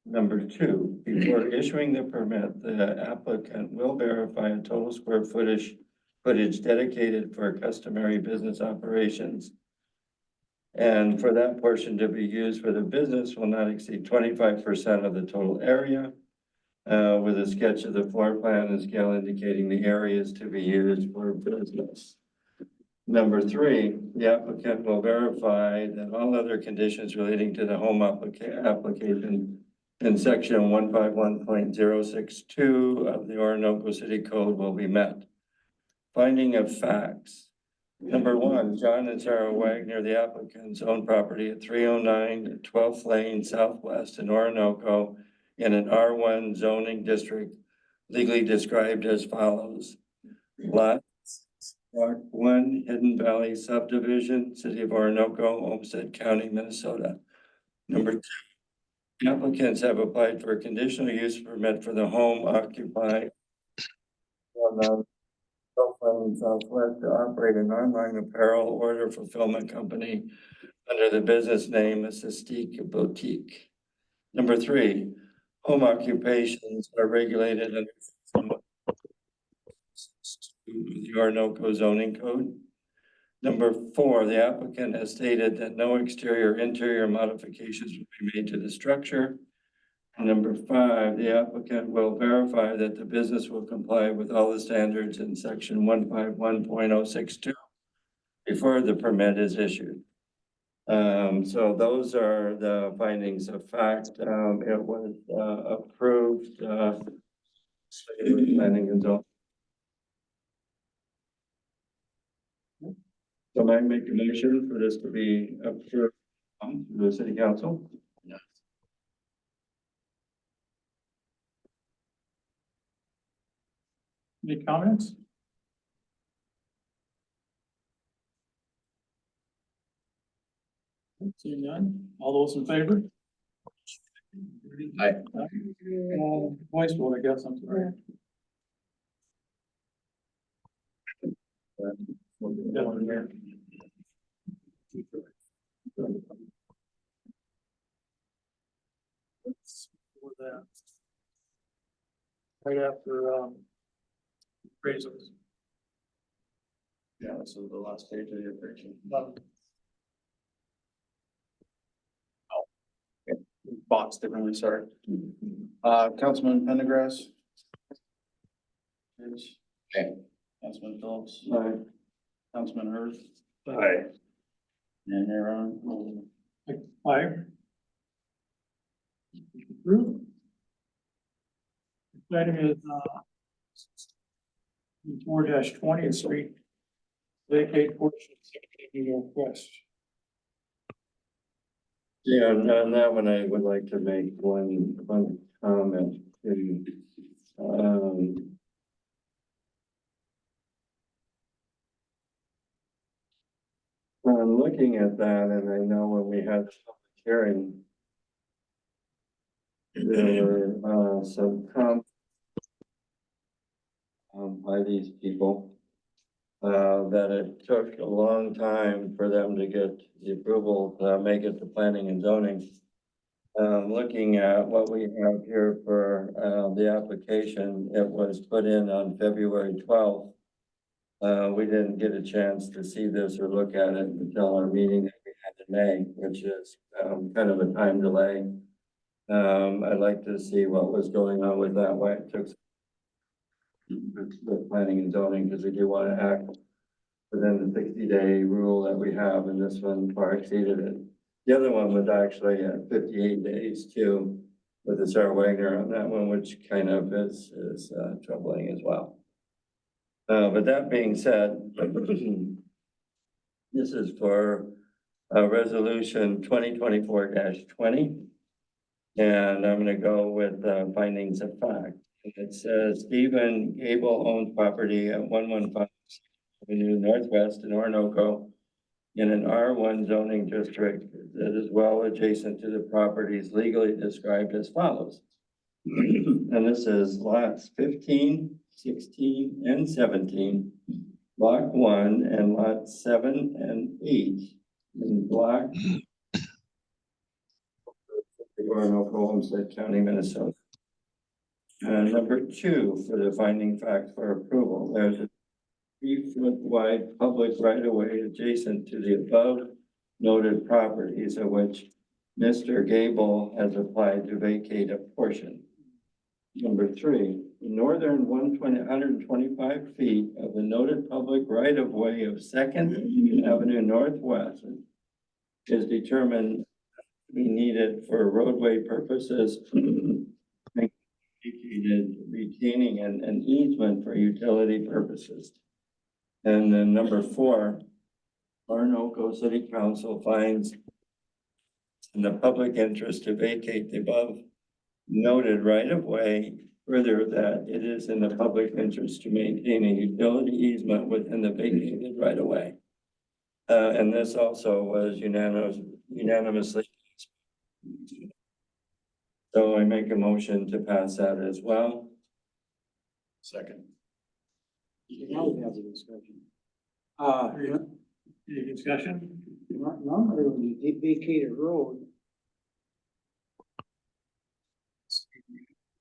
Number 2, before issuing the permit, the applicant will verify a total square footage dedicated for customary business operations. And for that portion to be used for the business will not exceed 25% of the total area, with a sketch of the floor plan and scale indicating the areas to be used for business. Number 3, the applicant will verify that all other conditions relating to the home application in section 151.062 of the Orinoco City Code will be met. Finding of facts. Number 1, John and Sarah Wagner, the applicants, own property at 309 12th Lane Southwest in Orinoco in an R1 zoning district legally described as follows. Lot 1, Hidden Valley subdivision, City of Orinoco, Olmsted County, Minnesota. Number 2, the applicants have applied for a conditional use permit for the home occupied on Southwest to operate an online apparel order fulfillment company under the business name Assistique Boutique. Number 3, home occupations are regulated under the Orinoco zoning code. Number 4, the applicant has stated that no interior modifications will be made to the structure. Number 5, the applicant will verify that the business will comply with all the standards in section 151.062 before the permit is issued. So those are the findings of fact. It was approved. Planning and zoning. So I make a motion for this to be approved to the city council. Yes. Any comments? Seeing none, all those in favor? Aye. Voice vote, I guess, I'm sorry. For that. Right after, appraisals. Yeah, this is the last page of the appraisal. Box differently, sorry. Councilman Pendergrass. Okay. Councilman Phillips. Aye. Councilman Hurd. Aye. And Mayor Ron. Aye. Approved. Next item is, 4-20th Street. Vacate portion of 16 West. Yeah, on that one, I would like to make one comment. Um, I'm looking at that and I know when we had the public hearing, there were, some by these people, that it took a long time for them to get the approval to make it to planning and zoning. Looking at what we have here for, the application, it was put in on February 12th. We didn't get a chance to see this or look at it until our meeting that we had in May, which is, kind of a time delay. I'd like to see what was going on with that, why it took with planning and zoning, because we do want to act within the 60-day rule that we have, and this one far exceeded it. The other one was actually at 58 days too, with the Sarah Wagner on that one, which kind of is troubling as well. But that being said, this is for resolution 2024-20. And I'm gonna go with findings of fact. It says Stephen Gable owns property at 115 Avenue Northwest in Orinoco in an R1 zoning district that is well adjacent to the properties legally described as follows. And this is lots 15, 16, and 17, block 1 and lots 7 and 8 in block Orinoco, Homestead County, Minnesota. And number 2 for the finding fact for approval, there's a 3-foot wide public right of way adjacent to the above noted properties of which Mr. Gable has applied to vacate a portion. Number 3, the northern 125 feet of the noted public right of way of 2nd Avenue Northwest is determined to be needed for roadway purposes, retaining an easement for utility purposes. And then number 4, Orinoco City Council finds in the public interest to vacate the above noted right of way, further that it is in the public interest to maintain a utility easement within the vacated right of way. And this also was unanimously. So I make a motion to pass that as well. Second. Now we have the discussion. Any discussion? Normally when you vacate a road,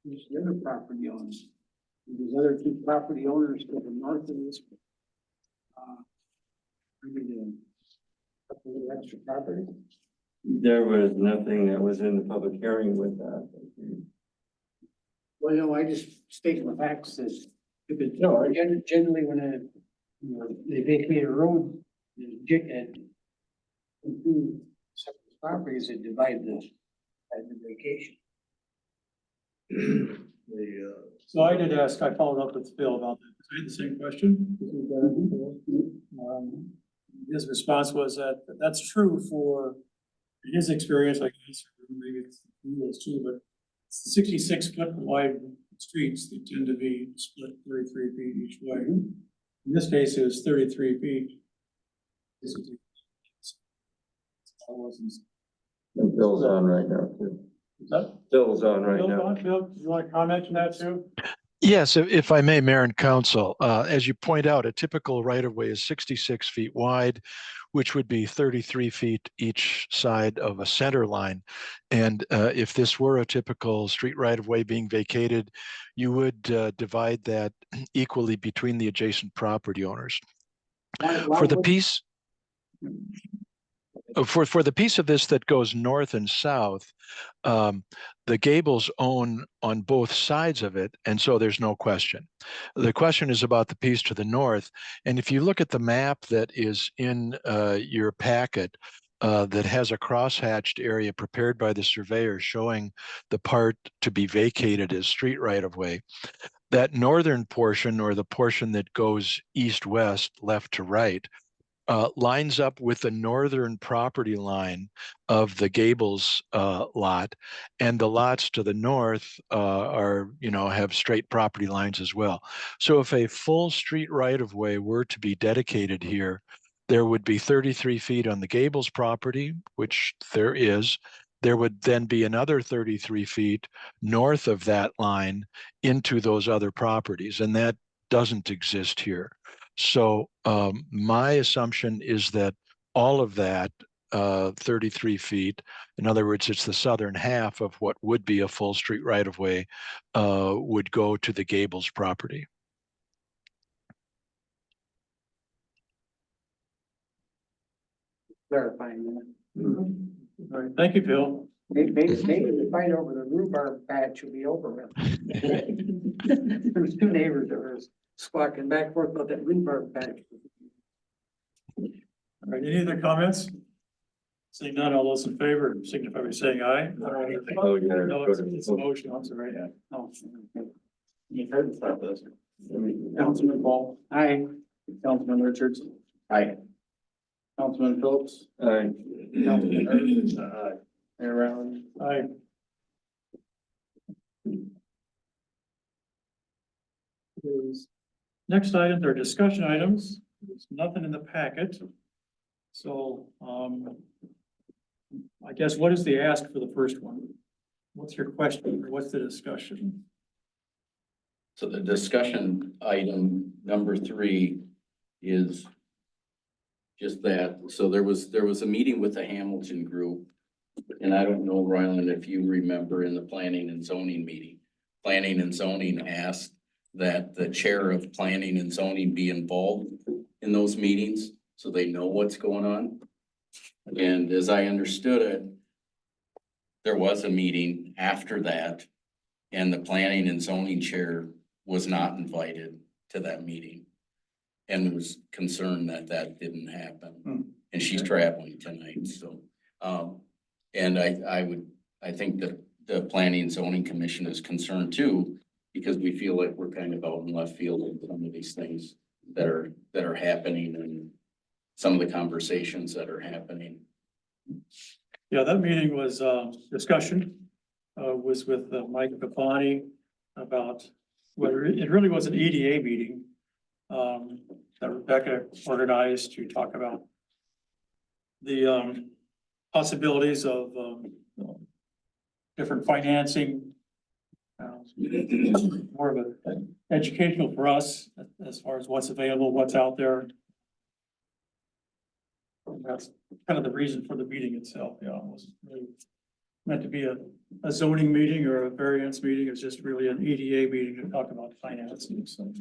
there's the other property owners. There's other 2 property owners to the north of this. Maybe a couple of extra property. There was nothing that was in the public hearing with that. Well, no, I just state the facts that if it's, no, generally when they vacate a road, and 2 separate properties that divide the vacation. So I did ask, I followed up with Phil about that, because I had the same question. His response was that that's true for his experience, I guess, or maybe it's too, but 66-foot wide streets that tend to be split 33 feet each way. In this case, it was 33 feet. This is- And Bill's on right now too. Bill's on right now. Bill, you want to comment on that too? Yes, if I may, Mayor and Council, as you point out, a typical right-of-way is 66 feet wide, which would be 33 feet each side of a center line. And if this were a typical street right-of-way being vacated, you would divide that equally between the adjacent property owners. For the piece, for the piece of this that goes north and south, the Gables own on both sides of it, and so there's no question. The question is about the piece to the north, and if you look at the map that is in your packet that has a crosshatched area prepared by the surveyor showing the part to be vacated as street right-of-way, that northern portion, or the portion that goes east-west, left to right, lines up with the northern property line of the Gables lot, and the lots to the north are, have straight property lines as well. So if a full street right-of-way were to be dedicated here, there would be 33 feet on the Gables property, which there is. There would then be another 33 feet north of that line into those other properties, and that doesn't exist here. So my assumption is that all of that 33 feet, in other words, it's the southern half of what would be a full street right-of-way, would go to the Gables property. Clarifying that. All right, thank you, Bill. Maybe the fight over the rhubarb patch will be over with. There's two neighbors that were squawking back and forth about that rhubarb patch. All right, any other comments? Seeing none, all those in favor signify by saying aye. Oh, yeah. No, it's a motion, I'm sorry, yeah. No. You heard about this. Councilman Paul. Aye. Councilman Richards. Aye. Councilman Phillips. Aye. Councilman Irvin. Aye. Mayor Round. Aye. Next items are discussion items. There's nothing in the packet. So, I guess what is the ask for the first one? What's your question? What's the discussion? So the discussion item number 3 is just that. So there was a meeting with the Hamilton Group. And I don't know, Ryland, if you remember in the planning and zoning meeting, planning and zoning asked that the chair of planning and zoning be involved in those meetings so they know what's going on. And as I understood it, there was a meeting after that, and the planning and zoning chair was not invited to that meeting and was concerned that that didn't happen. And she's traveling tonight, so, and I think that the planning and zoning commission is concerned too, because we feel like we're kind of out in left field in some of these things that are happening and some of the conversations that are happening. Yeah, that meeting was, discussion, was with Mike Capani about whether it really was an EDA meeting. That Rebecca organized to talk about the, possibilities of, different financing. More of an educational for us as far as what's available, what's out there. That's kind of the reason for the meeting itself, yeah, it wasn't really meant to be a zoning meeting or a variance meeting, it's just really an EDA meeting to talk about financing, so.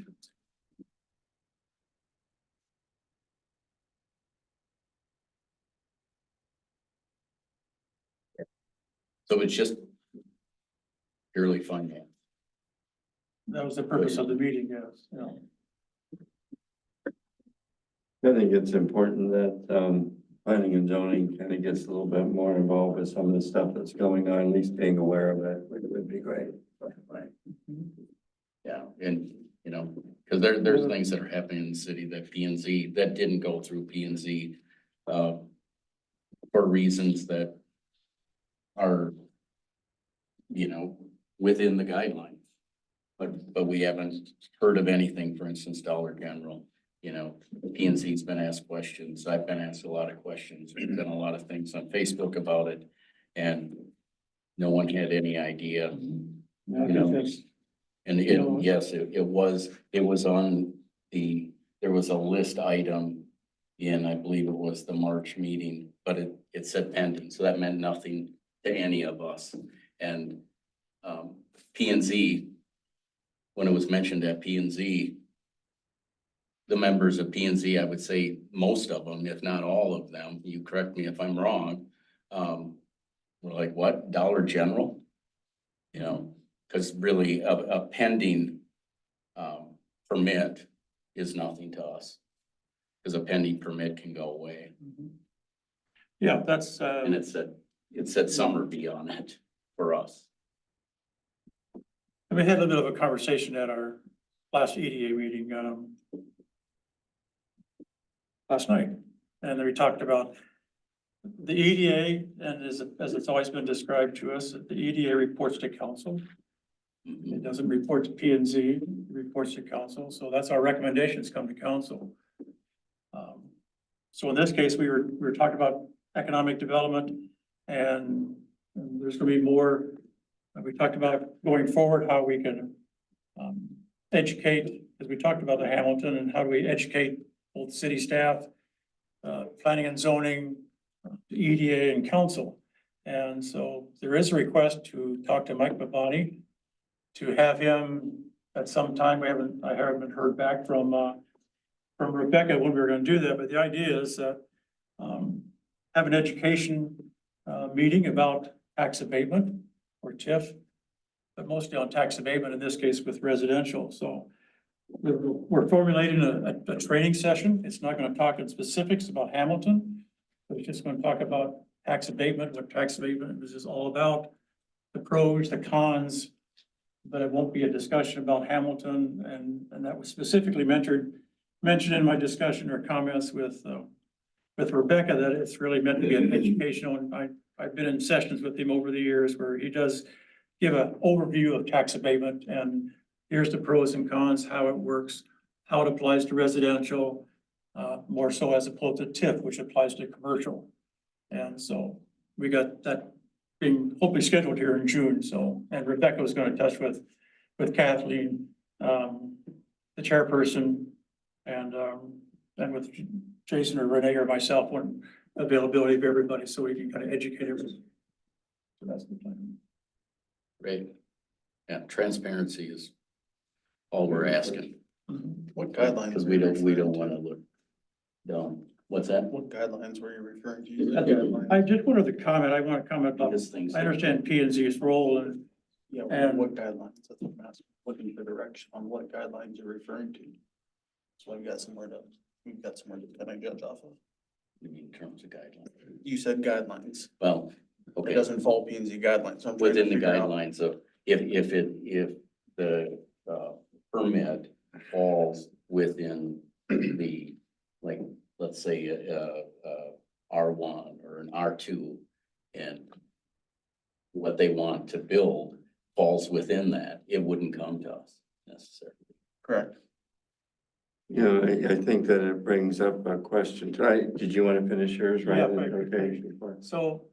So it's just purely finance. That was the purpose of the meeting, yes, yeah. I think it's important that planning and zoning kind of gets a little bit more involved with some of the stuff that's going on, at least being aware of it, which would be great. Right. Yeah, and because there's things that are happening in the city that P and Z that didn't go through P and Z for reasons that are within the guidelines. But we haven't heard of anything, for instance, Dollar General. P and Z's been asked questions. I've been asked a lot of questions. There's been a lot of things on Facebook about it. And no one had any idea. I You think know, that's- And You know, yes, it was on there was a list item in, I believe it was the March meeting, but it said pending, so that meant nothing to any of us. And P and Z, when it was mentioned at P and Z, the members of P and Z, I would say most of them, if not all of them, you correct me if I'm wrong, were like, what, Dollar General? You know, because really a pending permit is nothing to us. Because a pending permit can go away. Yeah, that's, And it said Summerby on it for us. we had a little bit of a conversation at our last EDA meeting, last night. And then we talked about the EDA, and as it's always been described to us, the EDA reports to council. It doesn't report to P and Z, it reports to council, so that's our recommendations come to council. So in this case, we were talking about economic development, and there's gonna be more. We talked about going forward, how we can educate, as we talked about the Hamilton, and how do we educate both city staff, planning and zoning, EDA and council. And so there is a request to talk to Mike Babani, to have him at some time. I haven't heard back from Rebecca when we were gonna do that, but the idea is that, have an education, meeting about tax abatement or TIF, but mostly on tax abatement, in this case with residential. So we're formulating a training session. It's not gonna talk in specifics about Hamilton, but it's just gonna talk about tax abatement, what tax abatement is all about, the pros, the cons. But it won't be a discussion about Hamilton, and that was specifically mentioned in my discussion or comments with Rebecca, that it's really meant to be an educational, and I've been in sessions with him over the years where he does give an overview of tax abatement, and here's the pros and cons, how it works, how it applies to residential, more so as opposed to TIF, which applies to commercial. And so we got that being hopefully scheduled here in June, so, and Rebecca was gonna touch with Kathleen, the chairperson, and with Jason or Renee or myself, when availability of everybody, so we can kind of educate everybody. So that's the plan. Right? Yeah, transparency is all we're asking, What guidelines? because were we you don't referring to? want to look dumb. What's that? What guidelines were you referring to? You said guidelines. I just wanted to comment, I want to comment about, Because things. I understand P and Z's role, and Yeah, And- what guidelines? That's what I'm asking. Looking for direction on what guidelines you're referring to. So we've got somewhere to kind of judge off of. In terms of guidelines. You said guidelines. Well, It okay, doesn't fall P and Z guidelines. So I'm trying to within the figure out- guidelines of, if the permit falls within the, like, let's say, R1 or an R2, and what they want to build falls within that, it wouldn't come to us necessarily. Correct. You know, I think that it brings up a question. Did you want to finish yours, right? Yeah, right. Okay. so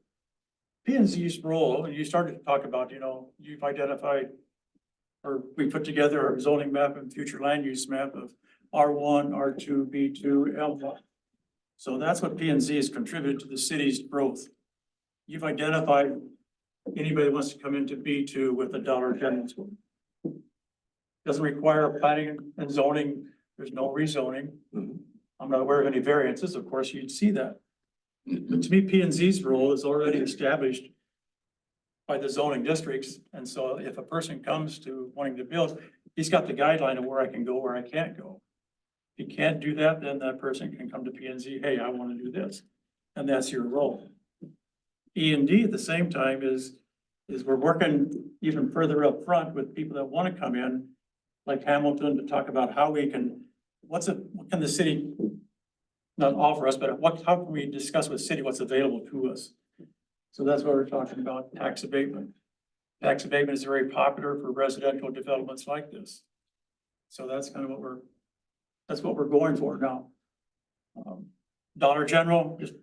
P and Z's role, and you started to talk about, you've identified, or we put together a zoning map and future land use map of R1, R2, B2, L1. So that's what P and Z has contributed to the city's growth. You've identified anybody that wants to come into B2 with a Dollar General store. Doesn't require planning and zoning. There's no rezoning. Mhm. I'm not aware of any variances. Of course, you'd see that. But to me, P and Z's role is already established by the zoning districts. And so if a person comes to wanting to build, he's got the guideline of where I can go, where I can't go. If you can't do that, then that person can come to P and Z, hey, I want to do this. And that's your role. E and D at the same time is we're working even further up front with people that want to come in, like Hamilton, to talk about how we can, what can the city not offer us, but how can we discuss with city what's available to us? So that's what we're talking about, tax abatement. Tax abatement is very popular for residential developments like this. So that's kind of what we're going for now. Dollar General, just,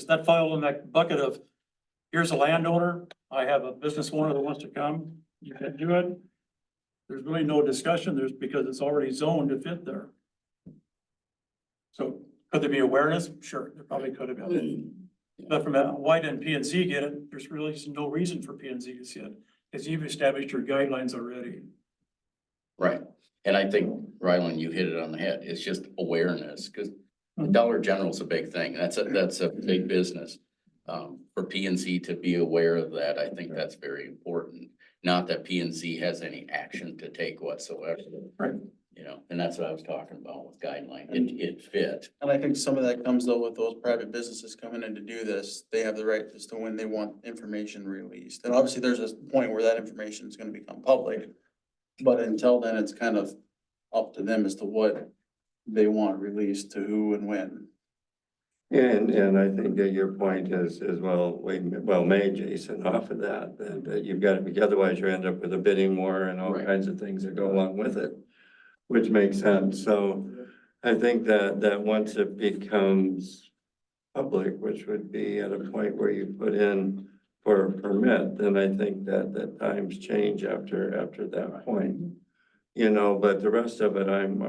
that fell in that bucket of here's a landowner, I have a business owner that wants to come, you can do it. There's really no discussion, because it's already zoned to fit there. So could there be awareness? Sure, there probably could have been. But from why didn't P and Z get it? There's really no reason for P and Z to see it, because you've established your guidelines already. Right, and I think, Ryland, you hit it on the head, it's just awareness, because Dollar General's a big thing, that's a big business. For P and Z to be aware of that, I think that's very important, not that P and Z has any action to take whatsoever. Right. You know, and that's what I was talking about with guideline, it fit. And I think some of that comes though with those private businesses coming in to do this, they have the right as to when they want information released. And obviously, there's a point where that information is gonna become public. But until then, it's kind of up to them as to what they want released to who and when. And I think that your point is well made, Jason, off of that you've got to be, otherwise you end up with a bidding war and all Right. kinds of things that go along with it, which makes sense. So I think that once it becomes public, which would be at a point where you put in for a permit, then I think that times change after that point. You know, but the rest of it, I'm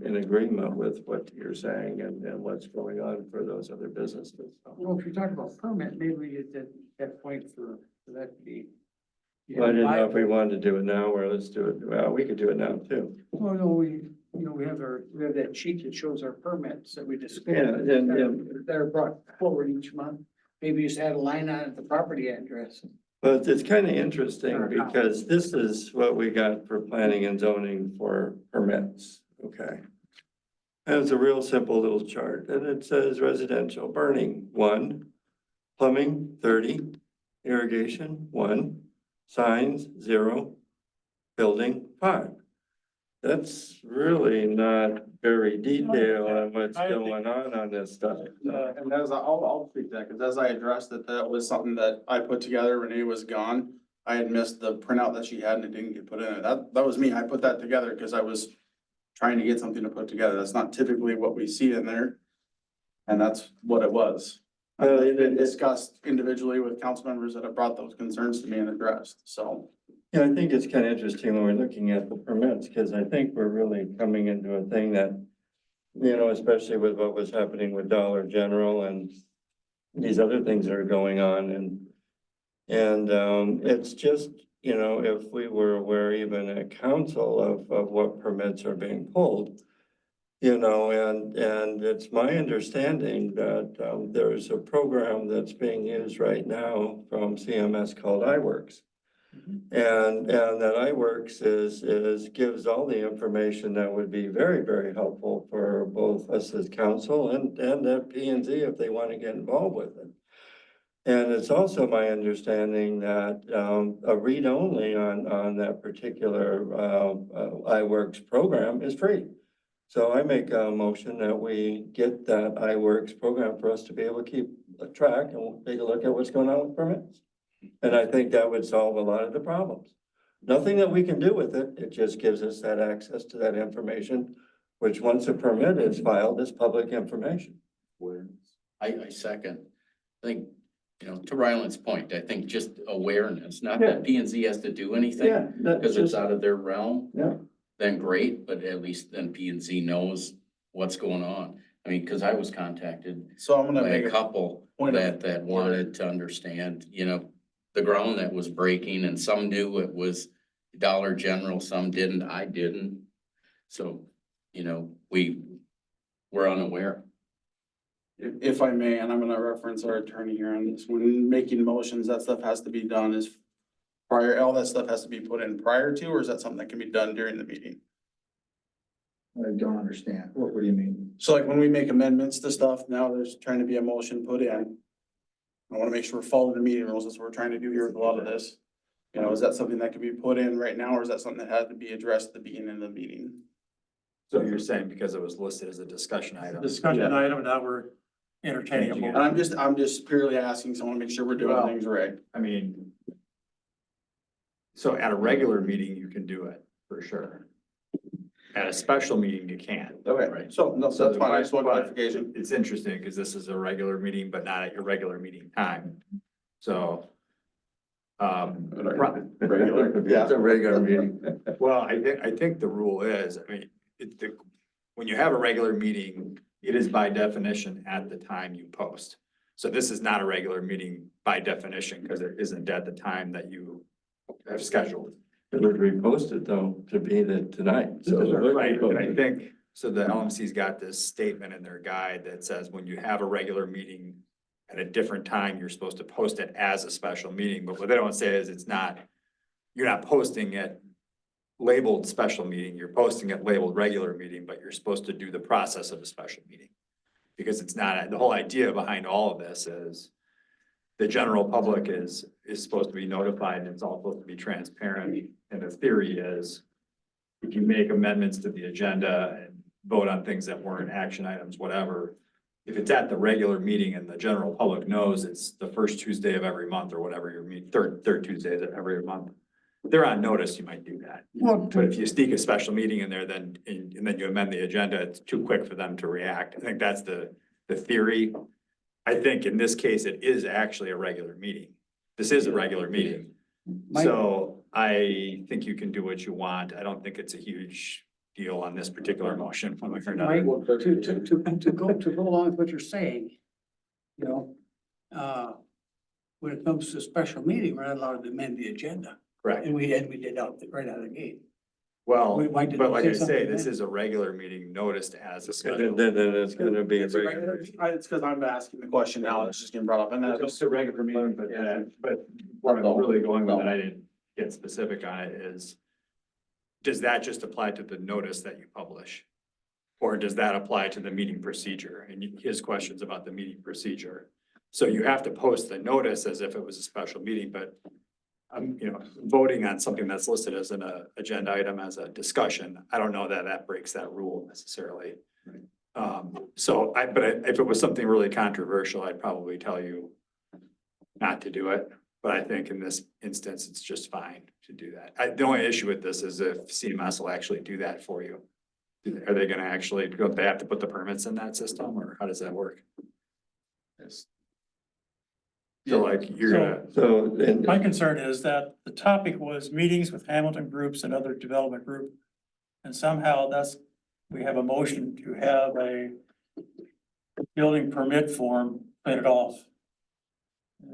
in agreement with what you're saying and what's going on for those other businesses. Well, if you're talking about permit, maybe we get that point for that to be. Well, I didn't know if we wanted to do it now or let's do it, well, we could do it now too. Oh, no, we have that sheet that shows our permits that we discussed. Yeah, and- They're brought forward each month. Maybe just add a line on it, the property address. But it's kind of interesting because this is what we got for planning and zoning for permits, okay? And it's a real simple little chart and it says residential burning, 1, plumbing, 30, irrigation, 1, signs, 0, building, 5. That's really not very detailed on what's going on this stuff. And as I'll speak to that, because as I addressed it, that was something that I put together. Renee was gone. I had missed the printout that she had and it didn't get put in it. That was me. I put that together because I was trying to get something to put together. That's not typically what we see in there. And that's what it was. It's been discussed individually with council members that have brought those concerns to me and addressed, so. Yeah, I think it's kind of interesting when we're looking at the permits, because I think we're really coming into a thing that, you know, especially with what was happening with Dollar General and these other things that are going on and it's just, you know, if we were aware even at council of what permits are being pulled, you know, and it's my understanding that there's a program that's being used right now from CMS called iWorks. And that iWorks gives all the information that would be very, very helpful for both us as council and at P and Z if they want to get involved with it. And it's also my understanding that a read-only on that particular iWorks program is free. So I make a motion that we get that iWorks program for us to be able to keep a track and we'll take a look at what's going on with permits. And I think that would solve a lot of the problems. Nothing that we can do with it. It just gives us that access to that information, which once a permit is filed is public information. I second, I think, you know, to Ryland's point, I think just awareness, not that P and Z has to do anything, because it's out of their realm. Yeah. Then great, but at least then P and Z knows what's going on. I mean, because I was contacted So I'm gonna by make a a couple point of that wanted to understand, you know, the ground that was breaking and some knew it was Dollar General, some didn't, I didn't. So, you know, we're unaware. If I may, and I'm gonna reference our attorney here on this, when making motions, that stuff has to be done as prior, all that stuff has to be put in prior to, or is that something that can be done during the meeting? I don't understand. What do you mean? So like when we make amendments to stuff, now there's trying to be a motion put in. I wanna make sure we're following the meeting rules, that's what we're trying to do here with a lot of this. You know, is that something that can be put in right now, or is that something that had to be addressed at the beginning of the meeting? So you're saying because it was listed as a discussion item? Discussion item, now we're entertaining a And motion. I'm just purely asking, so I wanna make sure we're doing Well- things right. I mean, so at a regular meeting, you can do it for sure. At a special meeting, you can't. Okay, Right. so, no, So that's fine, I just want but clarification. It's interesting because this is a regular meeting, but not at your regular meeting time. So. It's a regular meeting. Well, I think the rule is, I mean, when you have a regular meeting, it is by definition at the time you post. So this is not a regular meeting by definition, because it isn't at the time that you have scheduled. It was reposted though to be the tonight, so. Right, and I think, so the LMC's got this statement in their guide that says when you have a regular meeting at a different time, you're supposed to post it as a special meeting, but what they don't say is you're not posting it labeled special meeting, you're posting it labeled regular meeting, but you're supposed to do the process of a special meeting. Because it's not, the whole idea behind all of this is the general public is supposed to be notified and it's all supposed to be transparent. And the theory is if you make amendments to the agenda and vote on things that weren't action items, whatever, if it's at the regular meeting and the general public knows it's the first Tuesday of every month or whatever your third Tuesday of every month, they're on notice, you might do that. Well, But if you sneak a special meeting in there, then, and then you amend the agenda, it's too quick for them to react. I think that's the theory. I think in this case, it is actually a regular meeting. This is a regular meeting. Mike- So I think you can do what you want. I don't think it's a huge deal on this particular motion, one way or Mike, another. to go along with what you're saying, you know, when it comes to a special meeting, we're not allowed to amend the agenda. Correct. And we did right out of the gate. Well, Why did but you like say I say, something this then? is a regular meeting noticed as a And special. then it's gonna be a It's a regular. regular, it's because I'm asking the question now, it's just getting brought up, and that's It's a regular meeting, but where I'm really going with it, I didn't get specific on it, is does that just apply to the notice that you publish? Or does that apply to the meeting procedure? And his question's about the meeting procedure. So you have to post the notice as if it was a special meeting, but voting on something that's listed as an agenda item as a discussion, I don't know that that breaks that rule necessarily. But if it was something really controversial, I'd probably tell you not to do it. But I think in this instance, it's just fine to do that. The only issue with this is if CMS will actually do that for you. Are they gonna actually, do they have to put the permits in that system, or how does that work? So like, you're gonna, So, and My concern is that the topic was meetings with Hamilton groups and other development group. And somehow we have a motion to have a building permit form printed off.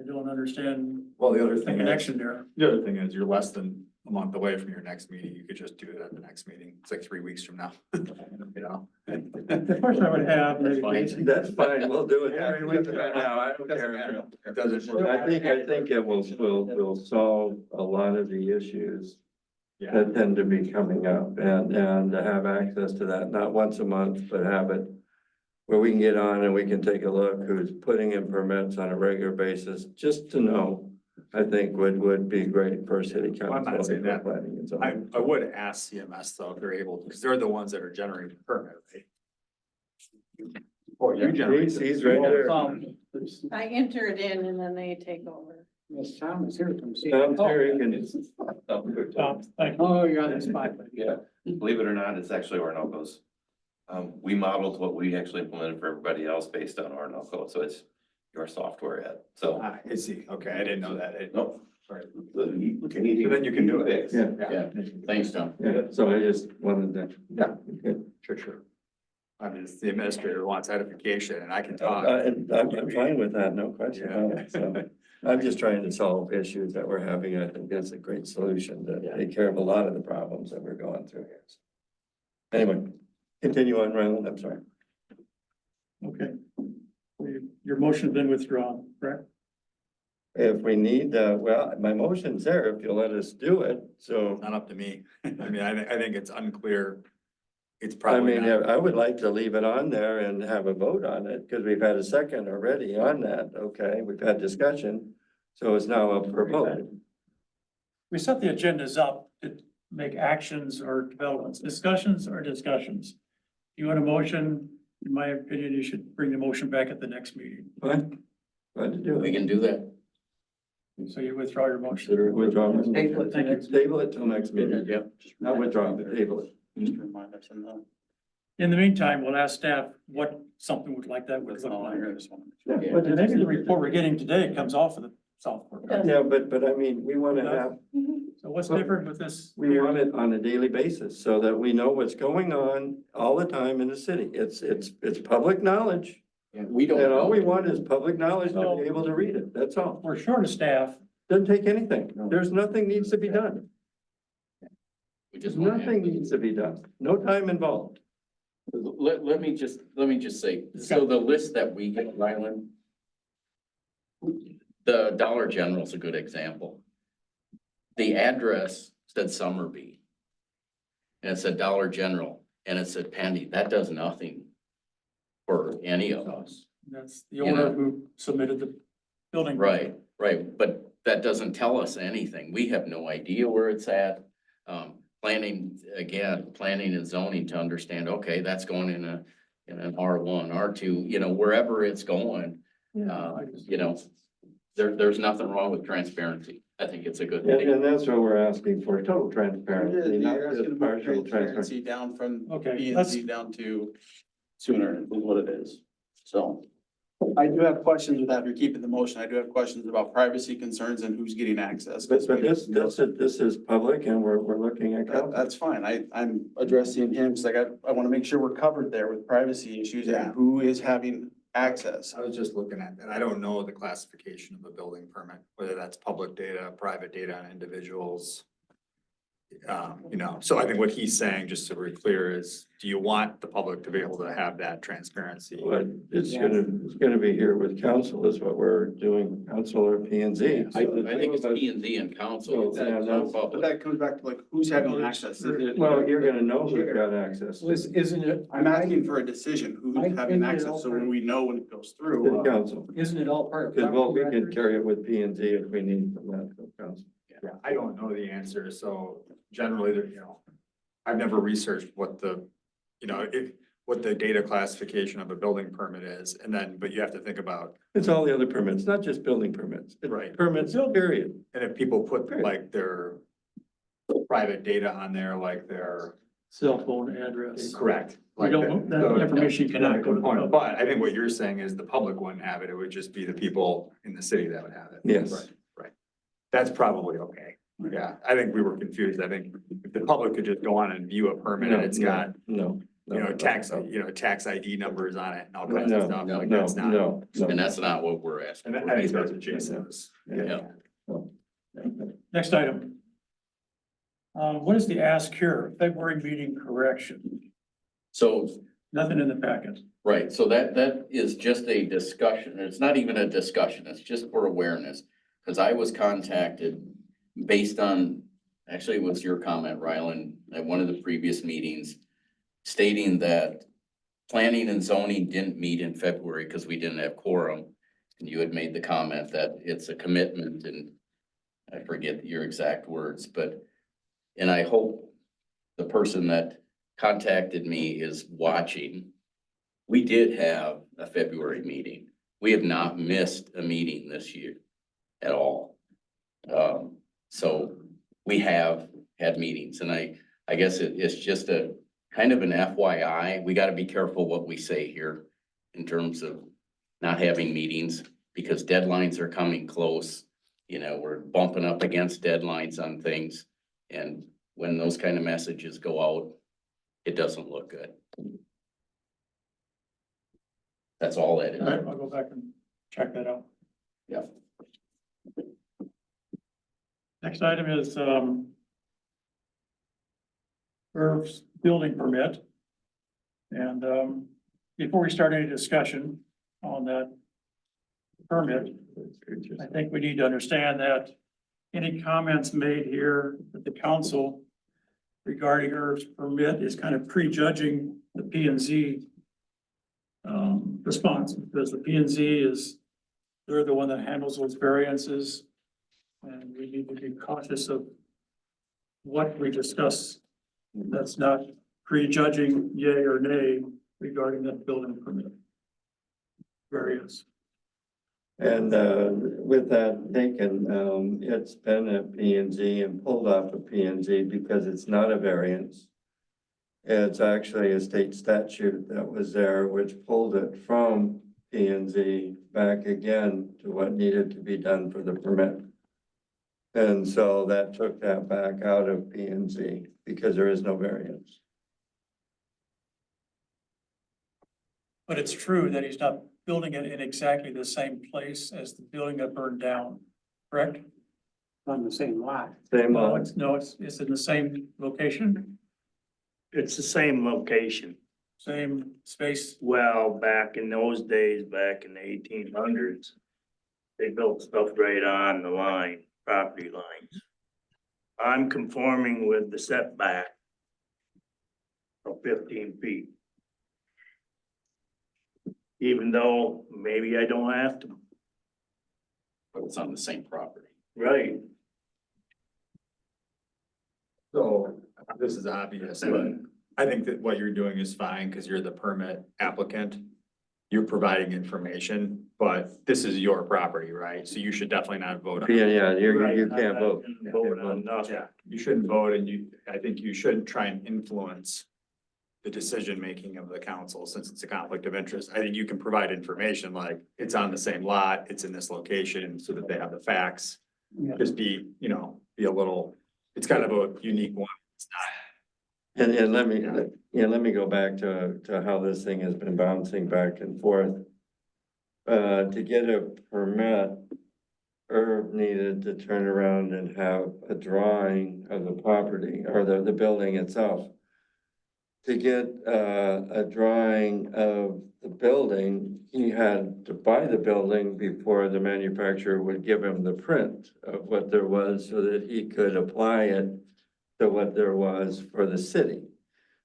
I don't understand well, the other the thing is, connection there. the other thing is you're less than a month away from your next meeting. You could just do it at the next meeting. It's like 3 weeks from now. You know? The question I would have, maybe, that's fine, we'll do it. Now, I don't care. It doesn't. I think it will solve a lot of the issues Yeah, that tend to be coming up and to have access to that, not once a month, but have it where we can get on and we can take a look who's putting in permits on a regular basis, just to know, I think would be great for city council. I'm not saying that. Planning and zoning. I would ask CMS though, if they're able, because they're the ones that are generating the permit, right? Or you generate. He's right there. I enter it in and then they take over. Yes, Tom is here from. Tom Terry can. thank you. Oh, you're on the spot. Yeah, believe it or not, it's actually Orinoco's. We modeled what we actually implemented for everybody else based on Orinoco, so it's your software yet, so. I see. Okay, I didn't know that. Nope. Sorry. So then you can do it. Yeah. Yeah, thanks, Tom. Yeah, so I just wanted to. Yeah. Okay. Sure. I mean, it's the administrator wants edification and I can talk. I'm fine with that, no question. Yeah. So, I'm just trying to solve issues that we're having. I think that's a great solution to take care of a lot of the problems that we're going through here. Anyway, continue on, Ryland, I'm sorry. Okay. Your motion's been withdrawn, correct? If we need, well, my motion's there if you'll let us do it, so. Not up to me. I mean, I think it's unclear. It's I probably mean, not. I would like to leave it on there and have a vote on it, because we've had a second already on that, okay? We've had discussion, so it's now up for vote. We set the agendas up to make actions or developments, discussions or discussions. You want a motion, in my opinion, you should bring the motion back at the next meeting. Fine. Glad to do We it. can do that. So you withdraw your motion. Consider it withdrawn. Table it. Thank you. Table it till next meeting. Yep. Not withdraw, but table it. Just remind us in the. In the meantime, we'll ask staff what something would like that would That's look all I like. hear this one. Yeah, But maybe the report we're getting today comes off of the Southport. Yeah, but I mean, we wanna have, So what's different with this? we want it on a daily basis so that we know what's going on all the time in the city. It's public knowledge. And we don't And all we know. want is public knowledge to be able to read it. That's all. We're short of staff. Doesn't take anything. There's nothing needs to be done. We just want to have Nothing the- needs to be done. No time involved. Let me just say, so the list that we get, Ryland. The Dollar General's a good example. The address said Summerby. And it said Dollar General, and it said Pandy. That does nothing for any of us. That's the owner who submitted the building. Right, but that doesn't tell us anything. We have no idea where it's at. Planning and zoning to understand, okay, that's going in an R1, R2, wherever it's going. There's nothing wrong with transparency. I think it's a good thing. And that's what we're asking for, total transparency, not You're asking just about partial transparency. transparency down from Okay, B and let's- Z down to sooner is what it is. So I do have questions with that. If you're keeping the motion, I do have questions about privacy concerns and who's getting access. But this is public and we're looking at. That's fine. I'm addressing him, so I want to make sure we're covered there with privacy issues Yeah. and who is having access. I was just looking at that. I don't know the classification of a building permit, whether that's public data, private data on individuals. So I think what he's saying, just to be clear, is do you want the public to be able to have that transparency? But it's gonna be here with council is what we're doing, council or P and Z. I think it's P and Z and council. It's Yeah, not that's- But public. that comes back to like, who's having access? Is it- Well, you're gonna know who's got access. to it. Isn't it? I'm asking for a decision, who's I having think access, so when we know when it goes through. To council, Isn't it all part of? because we can property carry it with P and Z if we need from that from council. Yeah, I don't know the answer, so generally, I've never researched what what the data classification of a building permit is, but you have to think about, It's all the other permits, not just building permits. It's Right. Permits, period. and if people put like their private data on there, like their, Cell phone address. correct. We don't, that information cannot go to the public. But I think what you're saying is the public wouldn't have it, it would just be the people in the city that would have it. Yes. Right. That's probably okay. Yeah, I think we were confused. I think if the public could just go on and view a permit and it's got, No. tax ID numbers on it and all kinds No, of stuff, no, like no, that's not. no. And that's not what we're asking. And I think that's what Jason was. Yeah. Next item. What is the ask here, February meeting correction? So, Nothing in the packet. right, so that is just a discussion. It's not even a discussion. It's just for awareness. Cause I was contacted based on, actually it was your comment, Ryland, at one of the previous meetings, stating that planning and zoning didn't meet in February because we didn't have quorum. And you had made the comment that it's a commitment, and I forget your exact words, and I hope the person that contacted me is watching. We did have a February meeting. We have not missed a meeting this year at all. So we have had meetings, and I guess it's just a kind of an FYI. We gotta be careful what we say here in terms of not having meetings, because deadlines are coming close. We're bumping up against deadlines on things, and when those kind of messages go out, it doesn't look good. That's all that All right, is. I'll go back and check that out. Yeah. Next item is, Irv's building permit. And, before we start any discussion on that permit, I think we need to understand that any comments made here at the council regarding Irv's permit is kind of prejudging the P and Z response, because the P and Z they're the one that handles those variances. And we need to be cautious of what we discuss. That's not prejudging yay or nay regarding that building permit variance. And with that taken, it's been a P and Z and pulled off a P and Z because it's not a variance. It's actually a state statute that was there which pulled it from P and Z back again to what needed to be done for the permit. And so that took that back out of P and Z because there is no variance. But it's true that he's not building it in exactly the same place as the building that burned down, correct? On the same lot. Same No, lot. it's in the same location, it's the same location. same space. Well, back in those days, back in the 1800s, they built stuff right on the line, property lines. I'm conforming with the setback of 15 feet. Even though maybe I don't have to. But it's on the same property. Right. So this is obvious, but I think that what you're doing is fine because you're the permit applicant. You're providing information, but this is your property, right? So you should definitely not vote on it. Yeah, you Right, can't I vote. didn't vote on nothing. Yeah, you shouldn't vote and I think you should try and influence the decision-making of the council since it's a conflict of interest. I think you can provide information like it's on the same lot, it's in this location so that they have the facts. Yeah. Just be, be a little, it's kind of a unique one. It's not. And let me go back to how this thing has been bouncing back and forth. To get a permit, Irv needed to turn around and have a drawing of the property or the building itself. To get a drawing of the building, he had to buy the building before the manufacturer would give him the print of what there was so that he could apply it to what there was for the city.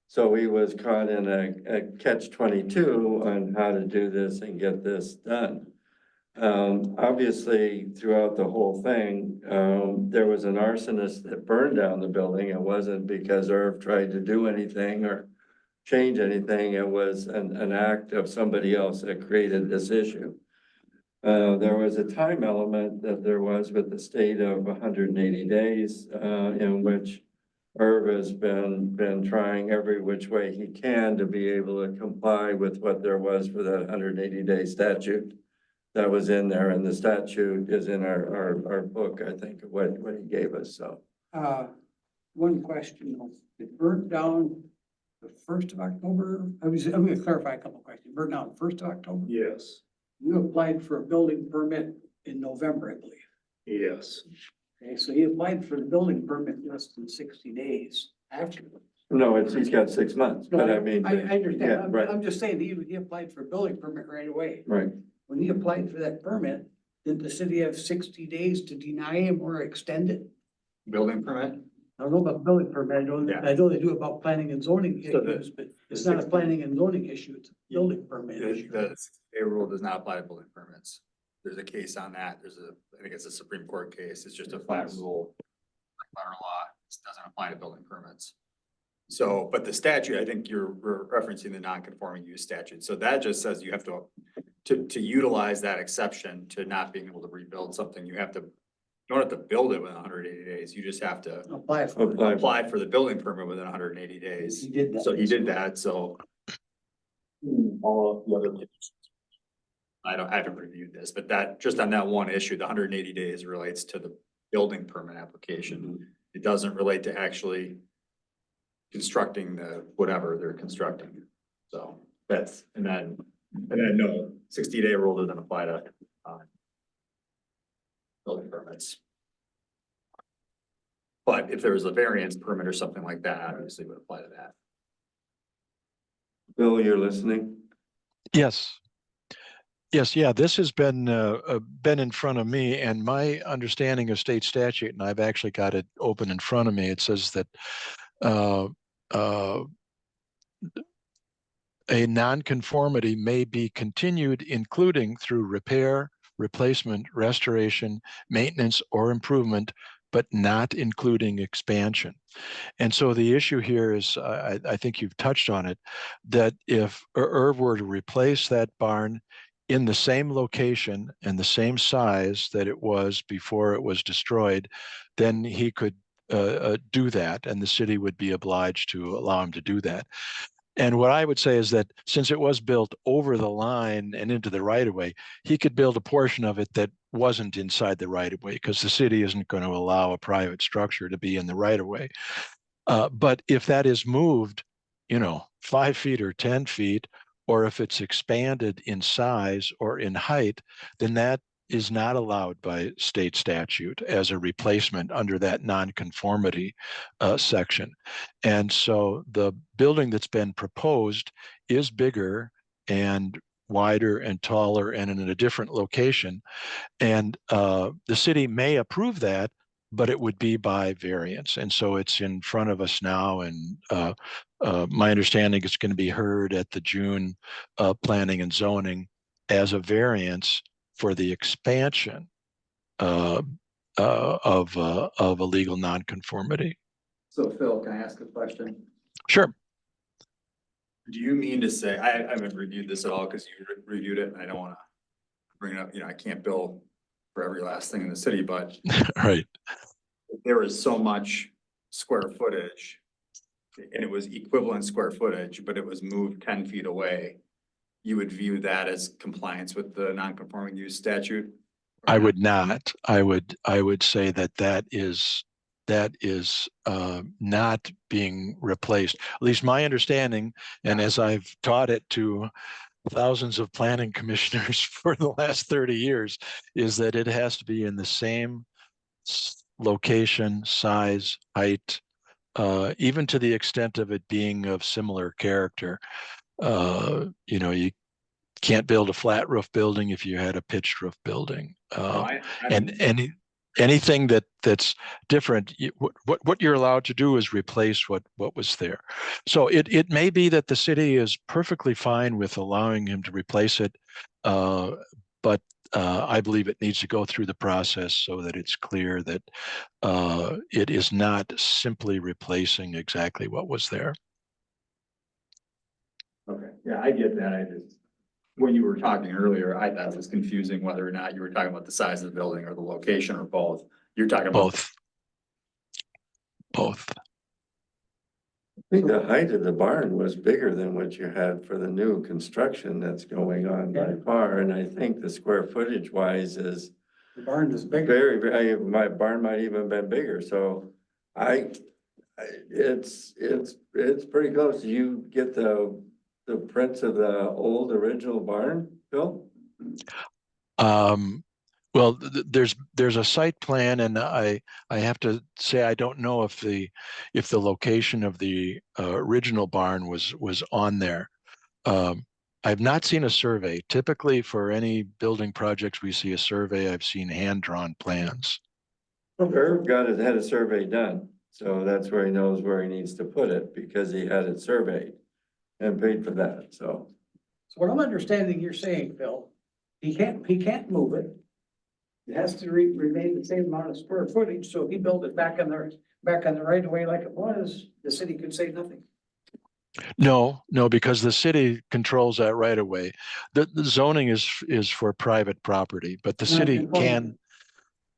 So he was caught in a catch-22 on how to do this and get this done. Obviously, throughout the whole thing, there was an arsonist that burned down the building. It wasn't because Irv tried to do anything or change anything. It was an act of somebody else that created this issue. There was a time element that there was with the state of 180 days, in which Irv has been trying every which way he can to be able to comply with what there was for that 180-day statute that was in there, and the statute is in our book, I think, of what he gave us, so. One question, it burnt down the 1st of October? I'm gonna clarify a couple of questions. Burnt down 1st of October? Yes, You applied for a building permit in November, I believe. yes. Okay, so he applied for the building permit less than 60 days after. No, he's got 6 months, No, but I mean. I yeah, understand. right, I'm just saying, he applied for a building permit right away. right. When he applied for that permit, did the city have 60 days to deny him or extend it? Building permit? I don't know about building permit, Yeah. I know they do about planning and zoning So the- issues, but it's not a planning and zoning issue, it's a building permit issue. The A rule does not apply to building permits. There's a case on that. I think it's a Supreme Court case. It's just a flat rule. Like our law, it doesn't apply to building permits. So, but the statute, I think you're referencing the non-conforming use statute. So that just says you have to utilize that exception to not being able to rebuild something. You don't have to build it within 180 days. You just have to Apply for it. apply for the building permit within 180 days. He did that. So he did that, so. All of the other conditions. I haven't reviewed this, but just on that one issue, the 180 days relates to the building permit application. It doesn't relate to actually constructing whatever they're constructing. So and then no, 60-day rule doesn't apply to, building permits. But if there was a variance permit or something like that, obviously it would apply to that. Bill, you're listening? Yes. Yes, yeah, this has been in front of me, and my understanding of state statute, and I've actually got it open in front of me. It says that a nonconformity may be continued, including through repair, replacement, restoration, maintenance, or improvement, but not including expansion. And so the issue here is, I think you've touched on it, that if Irv were to replace that barn in the same location and the same size that it was before it was destroyed, then he could do that, and the city would be obliged to allow him to do that. And what I would say is that since it was built over the line and into the right of way, he could build a portion of it that wasn't inside the right of way because the city isn't going to allow a private structure to be in the right of way. But if that is moved, 5 feet or 10 feet, or if it's expanded in size or in height, then that is not allowed by state statute as a replacement under that nonconformity section. And so the building that's been proposed is bigger and wider and taller and in a different location. And the city may approve that, but it would be by variance. And so it's in front of us now. And my understanding is going to be heard at the June planning and zoning as a variance for the expansion of a legal nonconformity. So Phil, can I ask a question? Sure. Do you mean to say, I haven't reviewed this at all because you reviewed it and I don't want to bring it up, I can't bill for every last thing in the city, but Right. there is so much square footage and it was equivalent square footage, but it was moved 10 feet away. You would view that as compliance with the non-conforming use statute? I would not. I would say that is not being replaced. At least my understanding, and as I've taught it to thousands of planning commissioners for the last 30 years, is that it has to be in the same location, size, height, even to the extent of it being of similar character. You can't build a flat roof building if you had a pitched roof building. And anything that's different, what you're allowed to do is replace what was there. So it may be that the city is perfectly fine with allowing him to replace it, but I believe it needs to go through the process so that it's clear that it is not simply replacing exactly what was there. Okay, yeah, I get that. When you were talking earlier, I thought it was confusing whether or not you were talking about the size of the building or the location or both. You're talking about Both. I think the height of the barn was bigger than what you had for the new construction that's going on by far, and I think the square footage wise is The barn is bigger. my barn might even been bigger, so it's pretty close. Did you get the prints of the old original barn, Bill? Well, there's a site plan, and I have to say I don't know if the location of the original barn was on there. I've not seen a survey. Typically, for any building projects, we see a survey. I've seen hand-drawn plans. Irv had a survey done, so that's where he knows where he needs to put it because he had it surveyed and paid for that, so. So what I'm understanding you're saying, Phil, he can't move it. It has to remain the same amount of square footage, so if he built it back on the right of way like it was, the city could say nothing. No, because the city controls that right of way. The zoning is for private property, but the city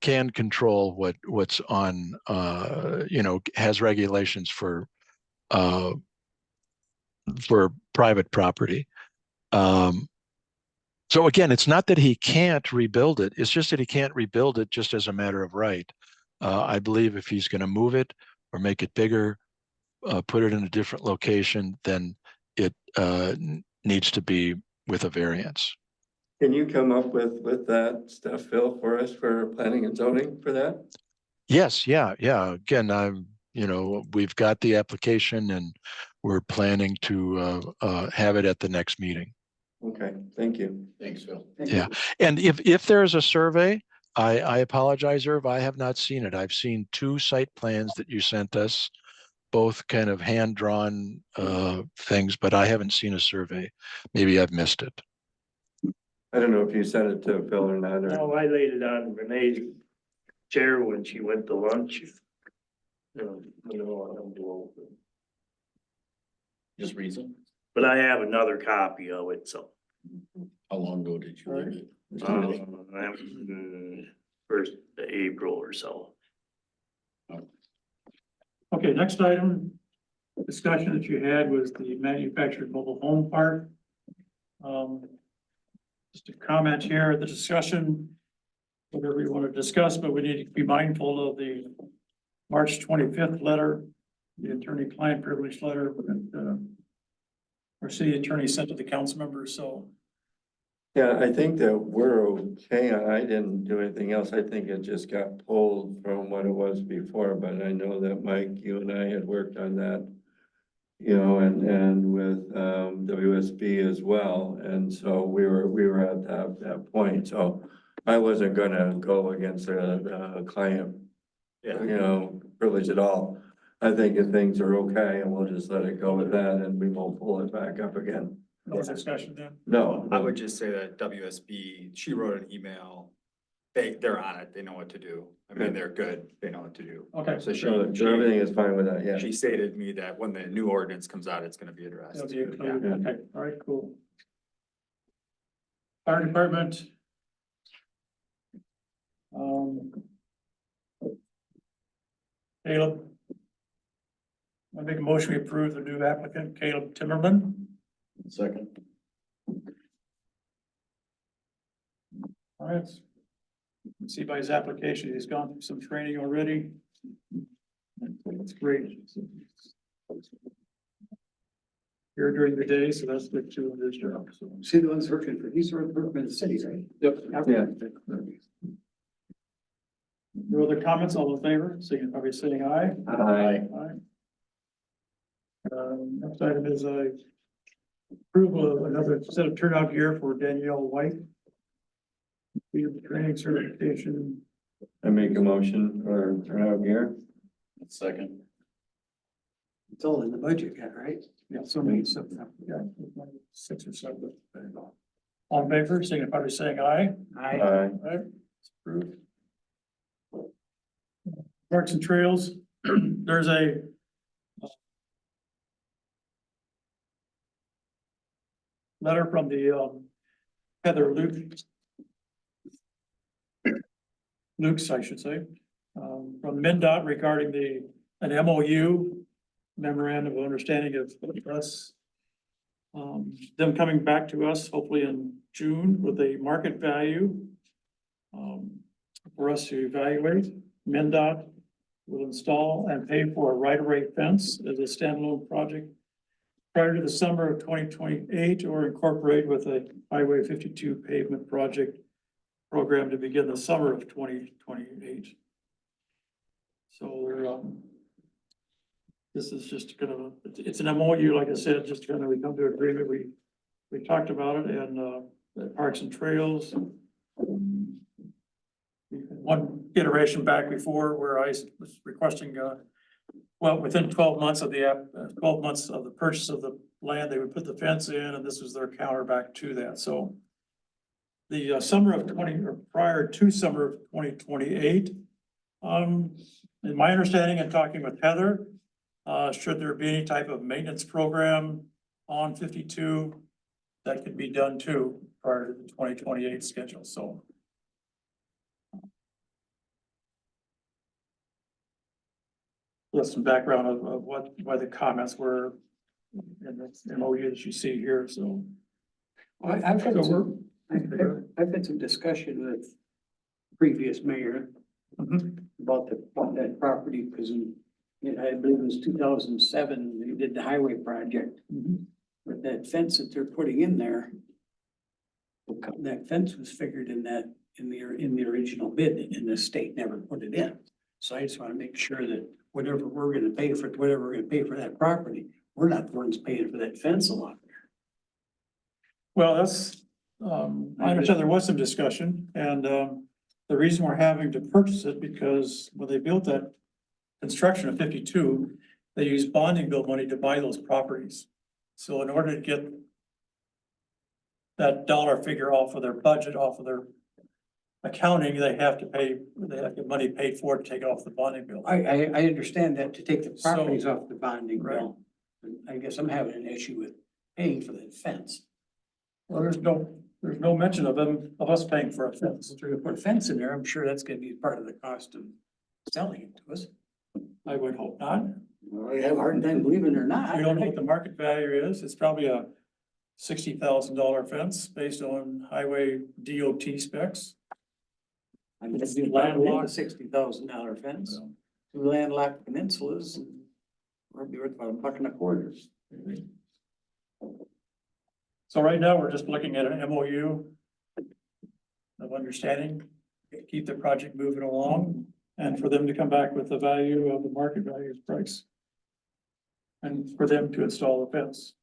can control what's on, has regulations for private property. So again, it's not that he can't rebuild it. It's just that he can't rebuild it just as a matter of right. I believe if he's going to move it or make it bigger, put it in a different location, then it needs to be with a variance. Can you come up with that stuff, Phil, for us for planning and zoning for that? Yes, yeah. Again, we've got the application and we're planning to have it at the next meeting. Okay, thank you. Thanks, Phil. Yeah, and if there's a survey, I apologize, Irv, I have not seen it. I've seen 2 site plans that you sent us, both kind of hand-drawn things, but I haven't seen a survey. Maybe I've missed it. I don't know if you sent it to Phil or not, or, No, I laid it on Renee's chair when she went to lunch. Just recent? But I have another copy of it, so. How long ago did you leave it? First of April or so. Okay, next item, discussion that you had was the manufactured mobile home park. Just a comment here, the discussion, whatever you want to discuss, but we need to be mindful of the March 25th letter, the attorney-client privilege letter that our city attorney sent to the council members, so. Yeah, I think that we're okay. I didn't do anything else. I think it just got pulled from what it was before, but I know that Mike, you and I had worked on that. You know, and with WSB as well, and so we were at that point, so I wasn't gonna go against a client, you know, privilege at all. I think if things are okay, and we'll just let it go with that, and we won't pull it back up again. No discussion then? No, I would just say that WSB, she wrote an email. They're on it. They know what to do. I mean, they're good. They know what to do. Okay. So so everything is fine with that, yeah. she stated to me that when the new ordinance comes out, it's gonna be addressed. That'll be Yeah. included. Okay, all right, cool. Fire department. Caleb. I make a motion we approve the new applicant, Caleb Timmerman. Second. All right. You can see by his application, he's gone through some training already. That's great. Here during the day, so that's good too in this job, so. See the ones working for, he's working for the city, right? Yep. Yeah. No other comments, all in favor, signify by saying aye. Aye. Aye. Next item is approval of another set of turnout gear for Danielle White. We have training certification. I make a motion for turnout gear. Second. It's all in the budget, right? Yeah, so many, so, yeah, 6 or 7. All in favor, signify by saying aye. Aye. Aye. It's approved. Parks and Trails, there's a letter from the Heather Luke's, I should say, from MnDOT regarding an MOU, memorandum of understanding of us. Them coming back to us hopefully in June with a market value for us to evaluate. MnDOT will install and pay for a right-of-way fence as a standalone project prior to the summer of 2028 or incorporate with a Highway 52 pavement project program to begin the summer of 2028. So this is just it's an MOU, like I said, just we come to agreement. We talked about it and Parks and Trails. One iteration back before where I was requesting, well, within 12 months of the purchase of the land, they would put the fence in, and this was their counter back to that. So the summer of prior to summer of 2028, in my understanding and talking with Heather, should there be any type of maintenance program on 52, that could be done too prior to the 2028 schedule. So. That's some background of why the comments were in the MOU that you see here, so. I've had some discussion with previous mayor about that property, because I believe it was 2007, they did the highway project. But that fence that they're putting in there, that fence was figured in the original bid, and the state never put it in. So I just want to make sure that whatever we're gonna pay for that property, we're not the ones paying for that fence along there. Well, that's, I understand there was some discussion, and the reason we're having to purchase it, because when they built that construction of 52, they used bonding bill money to buy those properties. So in order to get that dollar figure off of their budget, off of their accounting, they have to get money paid for to take it off the bonding bill. I understand that, to take the properties So- off the bonding Right. bill. I guess I'm having an issue with paying for that fence. Well, there's no mention of us paying for a fence. If they're gonna put a fence in there, I'm sure that's gonna be part of the cost of selling it to us. I would hope not. I have a hard time believing they're not. We don't know what the market value is. It's probably a $60,000 fence based on highway DOT specs. I mean, it's Be a landlocked. $60,000 fence, two landlocked peninsulas, and we'll be worth about $1.25. So right now, we're just looking at an MOU of understanding, keep the project moving along, and for them to come back with the value of the market value price. And for them to install the fence.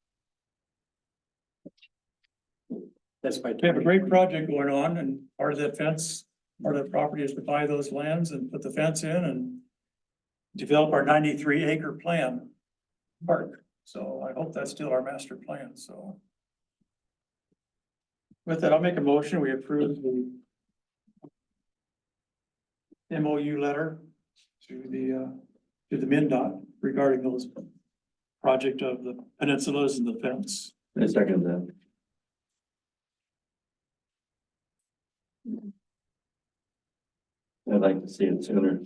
That's by. We have a great project going on, and part of that fence, part of the property is to buy those lands and put the fence in and develop our 93-acre plan park. So I hope that's still our master plan, so. With that, I'll make a motion, we approve the MOU letter to the MinDOT regarding those project of the peninsulas and the fence. I second that. I'd like to see it sooner.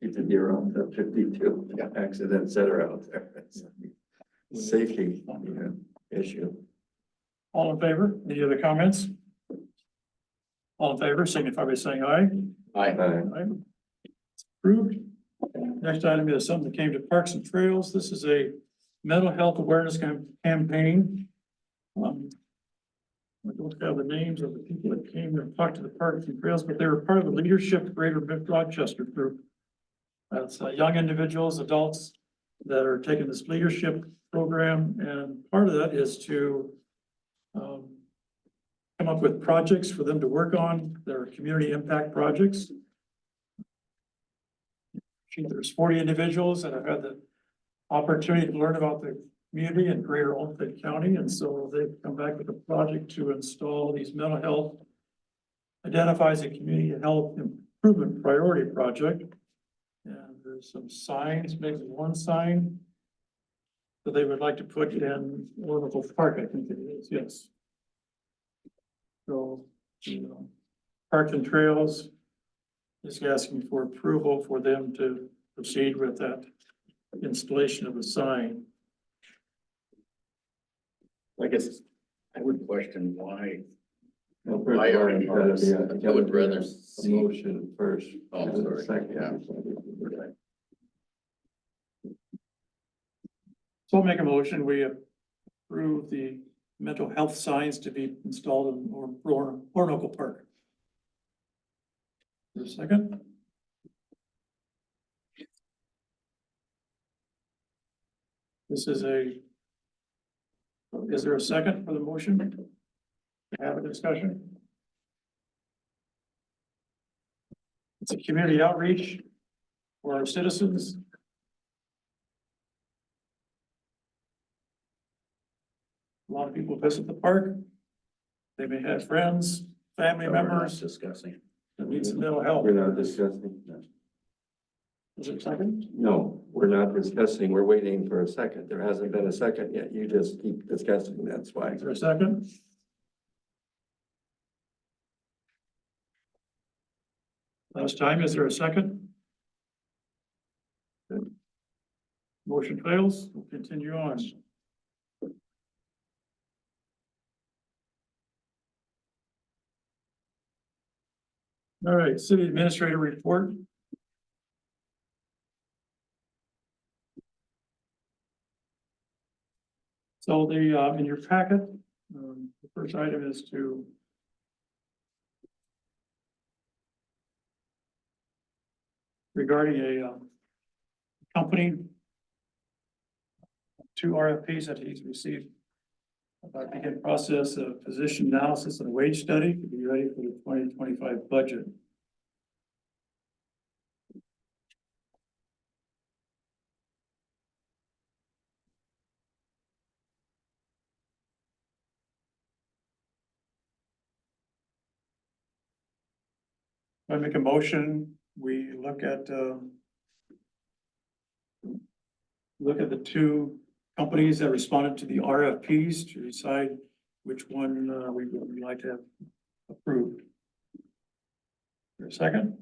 Keep the deer off the 52 accidents that are out there. It's a safety, issue. All in favor? Any other comments? All in favor, signify by saying aye. Aye. Aye. Approved. Next item is something that came to Parks and Trails. This is a mental health awareness campaign. I don't have the names of the people that came and talked to the Parks and Trails, but they were part of the leadership Greater Mid-Rochester group. That's young individuals, adults that are taking this leadership program, and part of that is to come up with projects for them to work on, their community impact projects. There's 40 individuals that have had the opportunity to learn about the community in Greater Olmsted County, and so they've come back with a project to install these mental health, identifies a community health improvement priority project. And there's some signs, maybe one sign that they would like to put in Orbital Park, I think it is, yes. So, Parks and Trails is asking for approval for them to proceed with that installation of a sign. I guess I would question why. Well, Why are you- I would rather a see- motion first. Oh, and a sorry. second. Yeah. So I'll make a motion, we approve the mental health signs to be installed in Orinoco Park. Is there a second? This is is there a second for the motion? Have a discussion? It's a community outreach for our citizens. A lot of people visit the park. They may have friends, family members Discussing. that need some mental health. We're not discussing. Is there a second? No, we're not discussing. We're waiting for a second. There hasn't been a second yet. You just keep discussing. That's why. Is there a second? Last time, is there a second? Good. Motion fails. We'll continue on. All right, city administrator report. So in your packet, the first item is to regarding a company, 2 RFPs that he's received. About to begin process of position analysis and wage study to be ready for the 2025 budget. I make a motion, we look at the 2 companies that responded to the RFPs to decide which one we would like to have approved. For a second?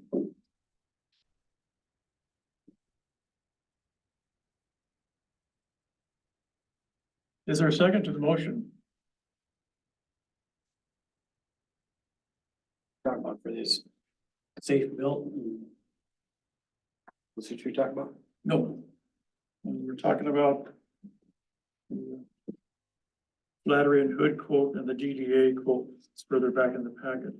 Is there a second to the motion? Talk about for this safe built. What's what you're talking about? No. We're talking about the Flattery and Hood quote and the DDA quote. It's further back in the packet.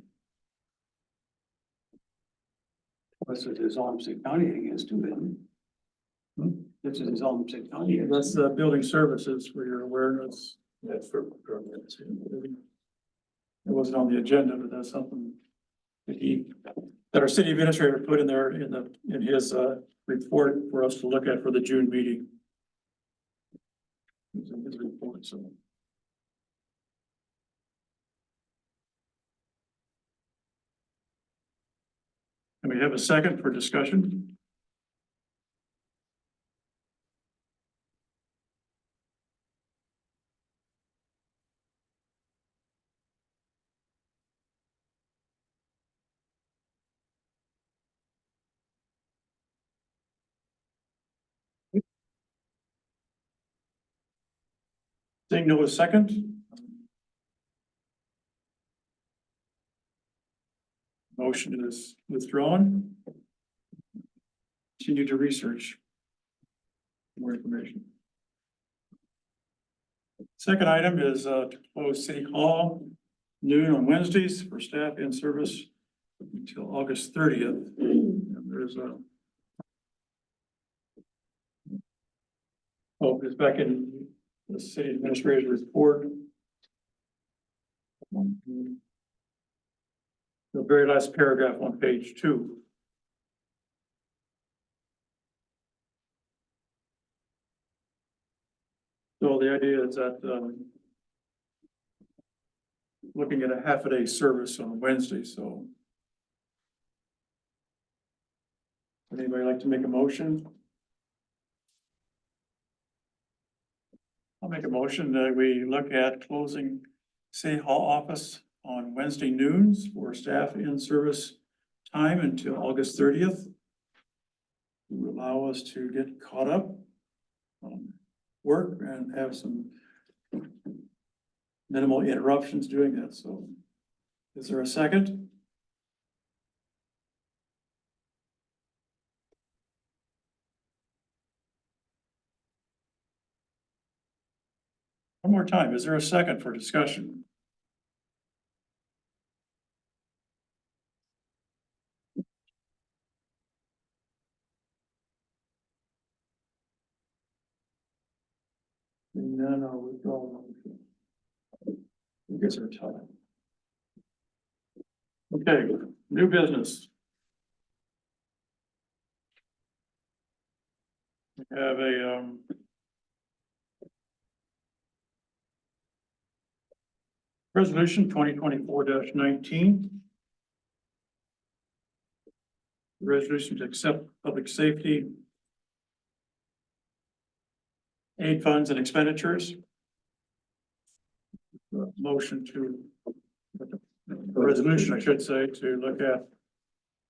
That's what this Olmsted County thing is too, then. This is Olmsted County. is. That's building services for your awareness. That's for permits. It wasn't on the agenda, but that's something that our city administrator put in there in his report for us to look at for the June meeting. It was in his report, so. And we have a second for discussion. Seeing no second. Motion is withdrawn. Continue to research more information. Second item is to close City Hall noon on Wednesdays for staff in service until August 30th. And there's it's back in the city administrator's report. The very last paragraph on page 2. So the idea is that, looking at a half a day service on Wednesday, so. Anybody like to make a motion? I'll make a motion that we look at closing City Hall office on Wednesday noons for staff in service time until August 30th. To allow us to get caught up on work and have some minimal interruptions doing that, so. Is there a second? One more time, is there a second for discussion? None, I'll withdraw. I guess our time. Okay, new business. We have a, resolution 2024-19. Resolution to accept public safety aid funds and expenditures. Motion to, resolution, I should say, to look at.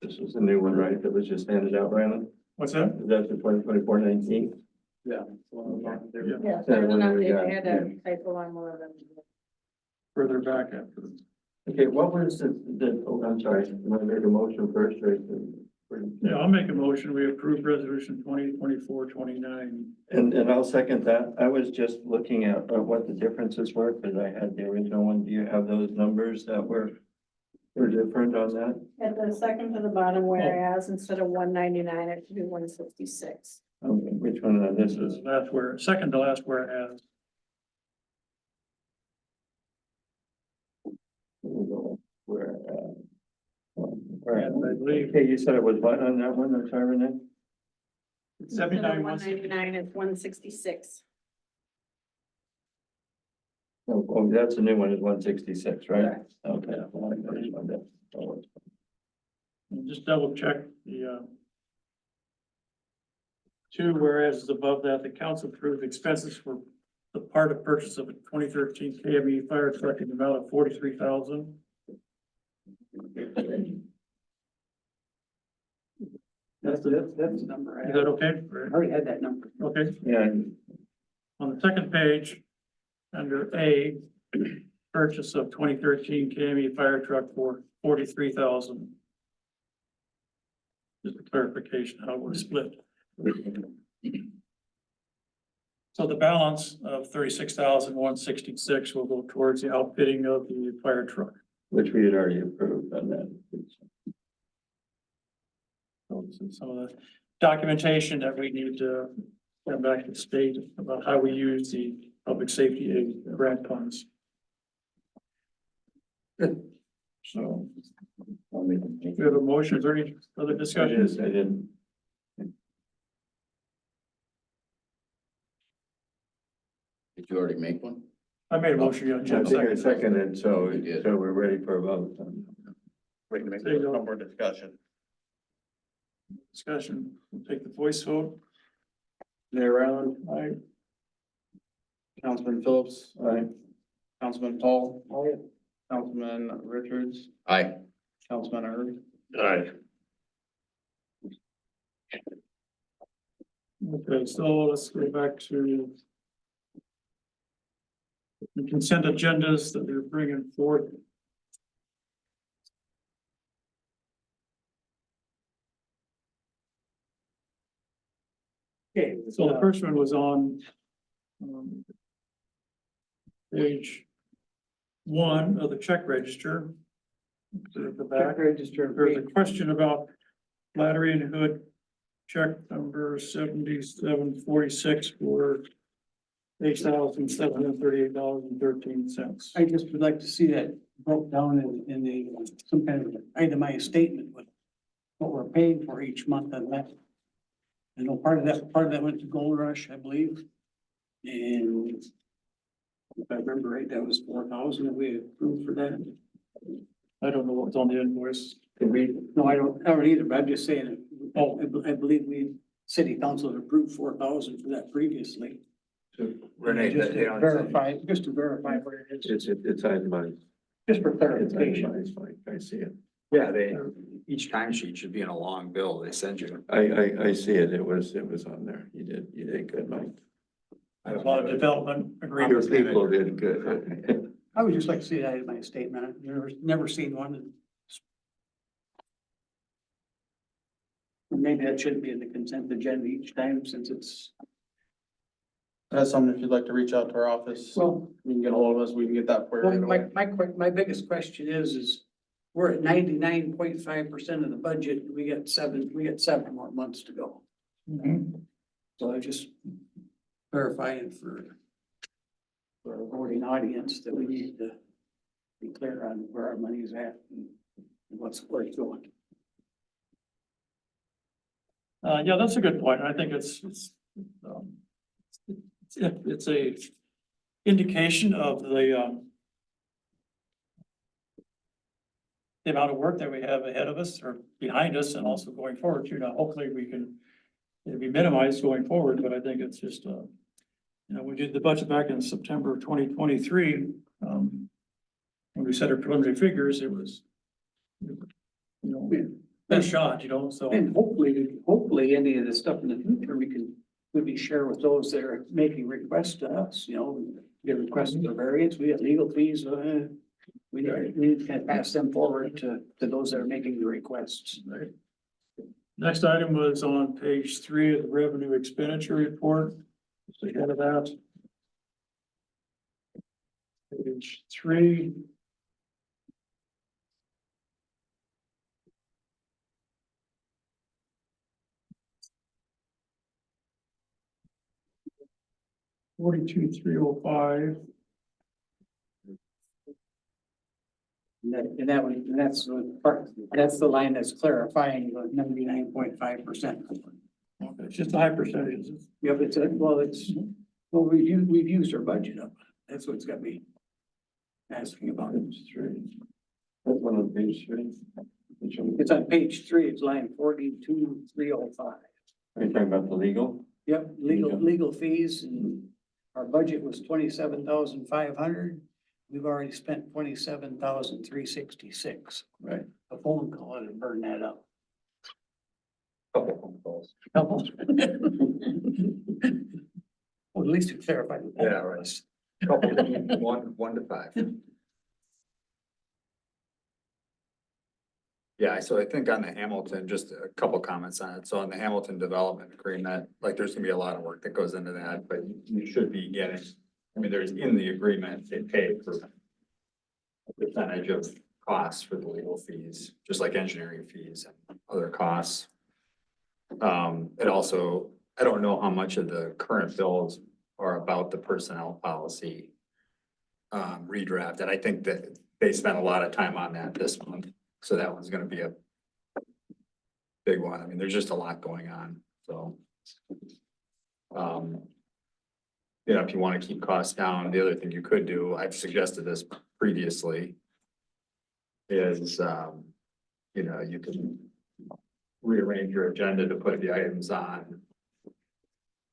This is a new one, right? That was just handed out, Brandon? What's that? Is that the 2024-19? Yeah. Yeah, Yeah, what do we got? they had a typo on one of them. Further back after. Okay, what was oh, I'm sorry, am I made a motion first or? Yeah, I'll make a motion. We approve resolution 2024-29. And I'll second that. I was just looking at what the differences were, because I had the original one. Do you have those numbers that were different on that? At the second to the bottom, whereas instead of 199, it should be 166. Okay, which one this This is? is last where, second to last whereas. Where, And I believe okay, you said it was what on that one? I'm sorry, Renee? 79, 199 is 166. Oh, that's a new one, is 166, right? Correct. Okay. Well, I noticed one that- oh, just double check the, 2, whereas above that, the council approved expenses for the part of purchase of a 2013 KME fire truck in the amount of 43,000. That's the number. Is that okay? I already had that number. Okay. Yeah, On the second page, Under A, purchase of 2013 KME fire truck for 43,000. Just a clarification how we're split. So the balance of 36,166 will go towards the outfitting of the fire truck. Which we had already approved on that. So some of the documentation that we need to come back to the state about how we use the public safety aid grant funds. So we have a motion. Is there any other discussions? I didn't. Did you already make one? I made a motion. Yeah, I Jim think I seconded. seconded, so, You did. so we're ready for a vote. Wait, make There you go. one more discussion. Discussion. We'll take the voice vote. Mayor Ryland, Aye. Councilman Phillips, Aye. Councilman Paul. Councilman Richards, Aye. Councilman Erb. Aye. Okay, so let's go back to the consent agendas that they're bringing forth. Okay, so the first one was on page 1 of the check register. At the back, Register. there's a question about Flattery and Hood, check number 7746 for $8,738.13. I just would like to see that broke down in the, some kind of itemized statement with what we're paying for each month on that. I know part of that went to Gold Rush, I believe. And if I remember right, that was 4,000 that we approved for that. I don't know what's on the invoice. No, I don't either, but I'm just saying, I believe city council had approved 4,000 for that previously. Renee, Just to verify what it is, It's itemized. just for It's clarification. itemized, like, I see it. Yeah, each timesheet should be in a long bill they send you. I see it. It was on there. You did good, Mike. There's a lot of development Your agreements. people did good. I would just like to see that in my statement. I've never seen one. And maybe that shouldn't be in the consent agenda each time since it's, That's something if you'd like to reach out to our office, well, you can get a hold of us, we can get that for you. right away. my biggest question is we're at 99.5% of the budget. We got seven more months to go. Mhm. So I just verifying for our voting audience that we need to be clear on where our money is at and where it's going. Yeah, that's a good point. I think it's a indication of the amount of work that we have ahead of us or behind us and also going forward too. Now, hopefully we can, it'll be minimized going forward, but I think it's just, we did the budget back in September of 2023. When we set our preliminary figures, it was, best shot, so. And hopefully any of the stuff in the future, we share with those that are making requests to us, get requests for variance, we have legal fees, we need to kind of pass them forward to those that are making the requests. Right. Next item was on page 3 of the revenue expenditure report. So you have that. Page 3. $42,305. That's the line that's clarifying the 99.5%. Okay, it's just a high percentage. Yeah, but we've used our budget up. That's what's got me asking about it. That's one on page 3. It's on page 3, it's line 42,305. Are you talking about the legal? Yep, legal fees, and our budget was 27,500. We've already spent 27,366. Right. A phone call and burn that up. Couple phone calls. Couple. Well, at least to clarify. Yeah, right. Couple, one to five. Yeah, so I think on the Hamilton, just a couple comments on it. So on the Hamilton Development Agreement, like, there's gonna be a lot of work that goes into that, but you should be getting, I mean, there's in the agreement, they pay for a percentage of costs for the legal fees, just like engineering fees and other costs. It also, I don't know how much of the current bills are about the personnel policy redraft, and I think that they spent a lot of time on that this month. So that one's gonna be a big one. I mean, there's just a lot going on, so. You know, if you wanna keep costs down, the other thing you could do, I've suggested this previously. Is, you know, you can rearrange your agenda to put the items on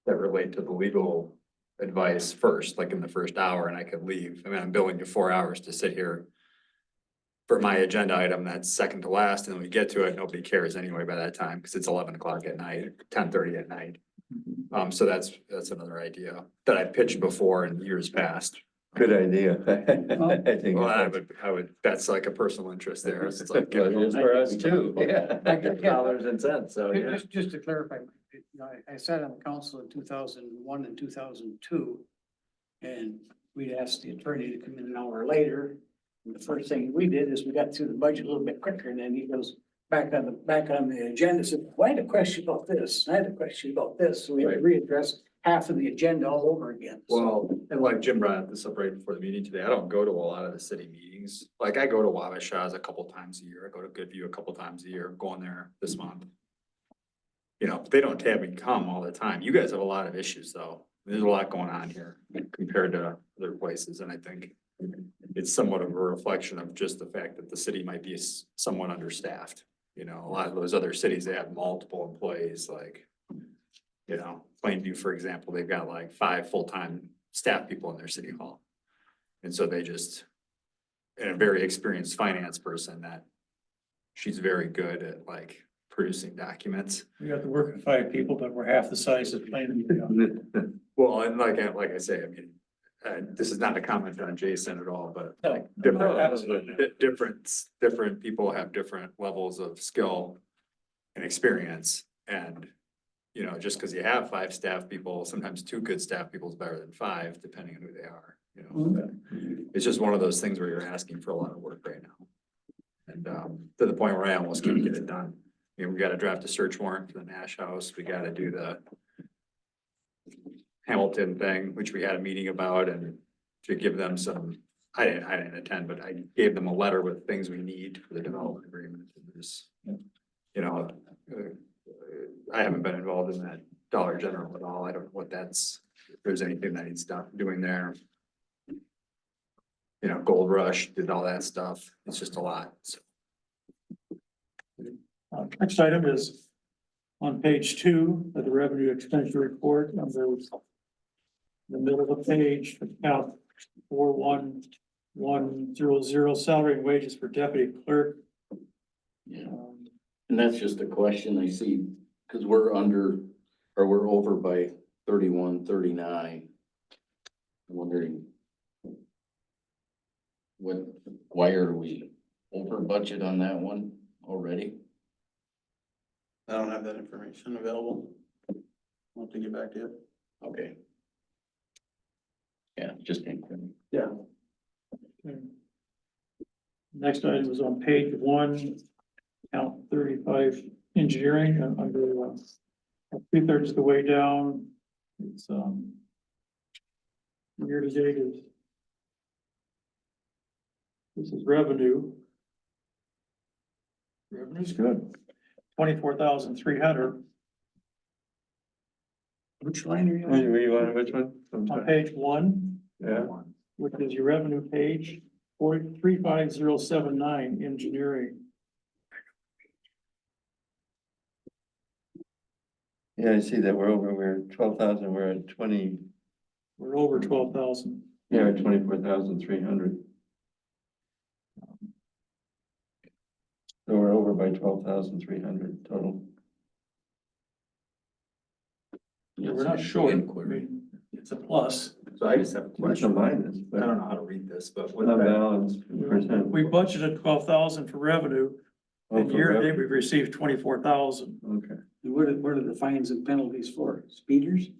that relate to the legal advice first, like in the first hour, and I could leave. I mean, I'm billing you 4 hours to sit here for my agenda item that's second to last, and when we get to it, nobody cares anyway by that time, because it's 11 o'clock at night, 10:30 at night. So that's another idea that I pitched before in years past. Good idea. I think. Well, I would, that's like a personal interest there. It's like, Well, it is for us too, yeah. I get- Dollars and cents, so, yeah. Just to clarify, you know, I sat on the council in 2001 and 2002. And we'd asked the attorney to come in an hour later. And the first thing we did is we got through the budget a little bit quicker, and then he goes back on the agenda, said, well, I had a question about this, I had a question about this, so we had to readdress half of the agenda all over again. So, well, and like Jim brought this up right before the meeting today, I don't go to a lot of the city meetings. Like, I go to Wabasha's a couple times a year, I go to Goodview a couple times a year, I'm going there this month. You know, they don't have me come all the time. You guys have a lot of issues, though. There's a lot going on here compared to other places, and I think it's somewhat of a reflection of just the fact that the city might be somewhat understaffed. You know, a lot of those other cities, they have multiple employees, like, you know, Plainview, for example, they've got like 5 full-time staff people in their city hall. And so they just, and a very experienced finance person that she's very good at like producing documents. We got to work with 5 people, but we're half the size of Plainview. Well, and like I say, I mean, this is not a comment on Jason at all, but No, like different, absolutely. different people have different levels of skill and experience. And, you know, just because you have 5 staff people, sometimes 2 good staff people is better than 5, depending on who they are, you know. It's just one of those things where you're asking for a lot of work right now. And to the point where I almost can't get it done. I mean, we gotta draft a search warrant for the Nash House, we gotta do the Hamilton thing, which we had a meeting about, and to give them some, I didn't attend, but I gave them a letter with things we need for the development agreement. And there's, you know, I haven't been involved in that Dollar General at all. I don't know what that's, if there's anything that needs doing there. You know, Gold Rush did all that stuff. It's just a lot, so. Next item is on page 2 of the revenue expenditure report, under the middle of the page, account 41100, salary and wages for deputy clerk. Yeah, and that's just a question I see, because we're under, or we're over by 3139. I'm wondering why are we over budget on that one already? I don't have that information available. I'll have to get back to you. Okay. Yeah, just. Yeah. Next item is on page 1, account 35, engineering, under 2/3 of the way down. It's year to date is, this is revenue. Revenue's good, 24,300 which line are you Wait, on? you want, which one? I'm on sorry. page 1, Yeah, which is your revenue page, 35079, engineering. yeah, I see that we're 12,000, we're at 20, We're over 12,000. yeah, 24,300. So we're over by 12,300 total. Yeah, we're not short. I mean, it's a plus. So I just have a What's the question. minus? I don't know how to read this, but what Unbalanced percent. We budgeted 12,000 for revenue, Oh, and for year to date, revenue. we've received 24,000. Okay. And what are the fines and penalties for? Speeders?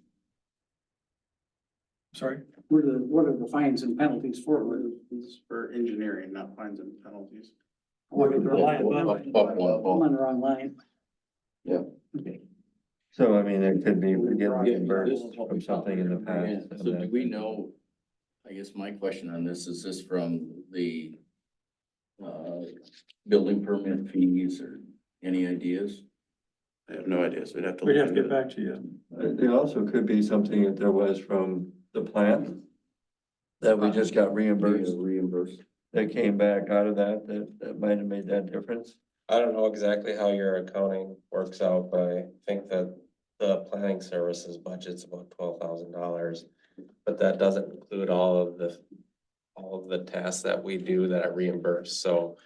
Sorry, What are the fines and penalties for? It's for engineering, not fines and penalties. What are the I'm liability? on the wrong line. Yeah. Okay. So I mean, it could be we get reimbursed from something in the past. So do we know, I guess my question on this, is this from the building permit fees or any ideas? I have no idea, so we'd have to. We'd look have to into get it. back to you. It also could be something that there was from the plant that we just got reimbursed, Reimbursed. that came back out of that might have made that difference. I don't know exactly how your accounting works out, but I think that the planning services budget's about $12,000. But that doesn't include all of the tasks that we do that are reimbursed, so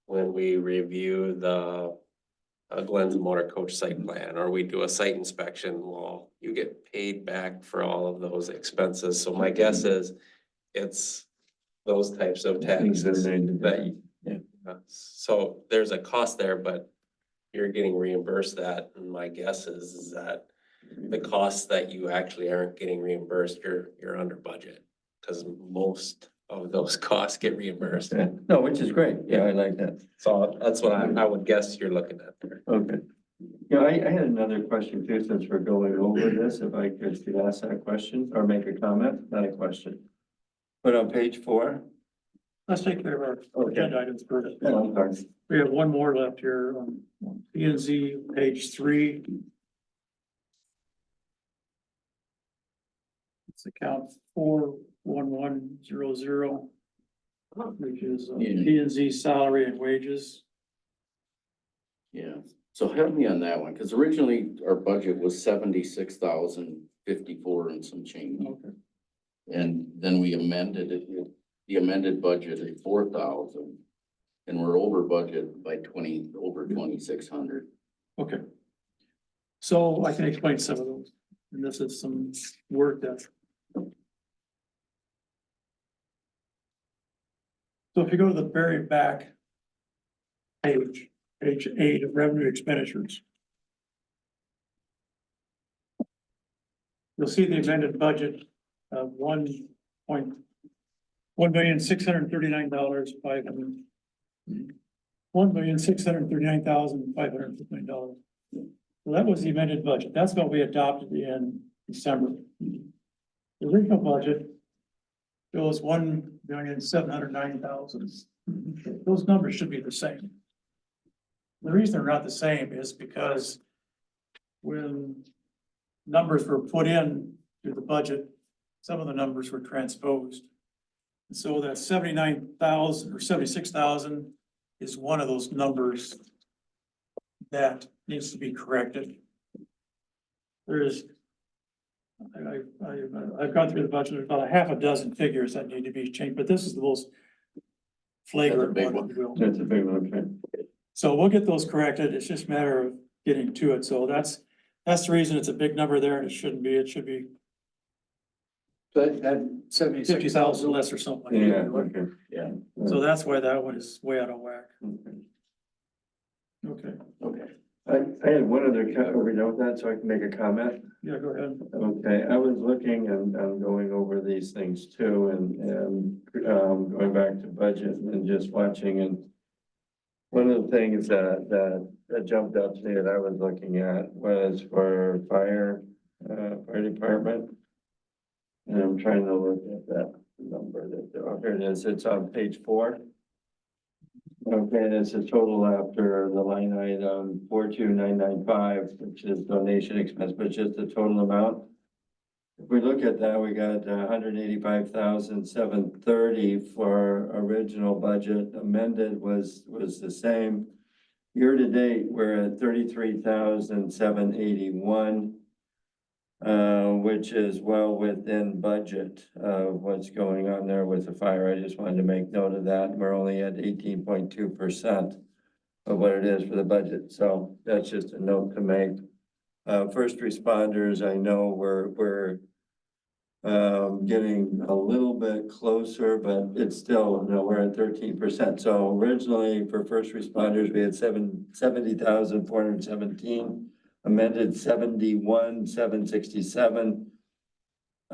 when we review the Glenn's Motor Coach site plan, or we do a site inspection, well, you get paid back for all of those expenses, so my guess is it's those types of Things that tasks made the that you. Yeah. So there's a cost there, but you're getting reimbursed that, and my guess is that the costs that you actually aren't getting reimbursed, you're under budget. Cause most of those costs get reimbursed. Yeah. No, which is great. Yeah, I like that. So that's what I would guess you're looking at there. Okay. Yeah, I had another question too, since we're going over this, if I could ask that question or make a comment, not a question. But on page 4. Let's take care of our agenda items first. Yeah, I'm sorry. We have one more left here on P and Z, page 3. It's account 41100, which is P and Z salary and wages. Yeah, so help me on that one, because originally our budget was 76,054 and some change. Okay. And then we amended it, the amended budget at 4,000. And we're over budget by over 2,600. Okay. So I can explain some of those, and this is some work that. So if you go to the very back page 8 of revenue expenditures. You'll see the amended budget of $1,639,500. $1,639,559. So that was the amended budget. That's what we adopted in December. The original budget shows $1,709,000. Those numbers should be the same. The reason they're not the same is because when numbers were put in to the budget, some of the numbers were transposed. And so that 79,000 or 76,000 is one of those numbers that needs to be corrected. There's, I've gone through the budget, there's about a half a dozen figures that need to be changed, but this is the most flagrant big one. if you will. That's a big one, okay. So we'll get those corrected. It's just a matter of getting to it. So that's the reason it's a big number there, and it shouldn't be. It should be That 50,000 less or something like Yeah, that. okay. Yeah. So that's why that one is way out of whack. Okay. Okay, Okay. I had one other, are we done with that, so I can make a comment? yeah, go ahead. Okay, I was looking and going over these things too, and going back to budget and just watching, and one of the things that jumped out to me that I was looking at was for fire department. And I'm trying to look at that number oh, here it is, it's on page 4. Okay, and it's a total after the line item 42995, which is donation expense, but just the total amount. If we look at that, we got 185,730 for original budget. Amended was the same. Year to date, we're at 33,781. Which is well within budget of what's going on there with the fire. I just wanted to make note of that. We're only at 18.2% of what it is for the budget. So that's just a note to make. First responders, I know we're getting a little bit closer, but it's still, we're at 13%. So originally for first responders, we had 70,417, amended 71,767.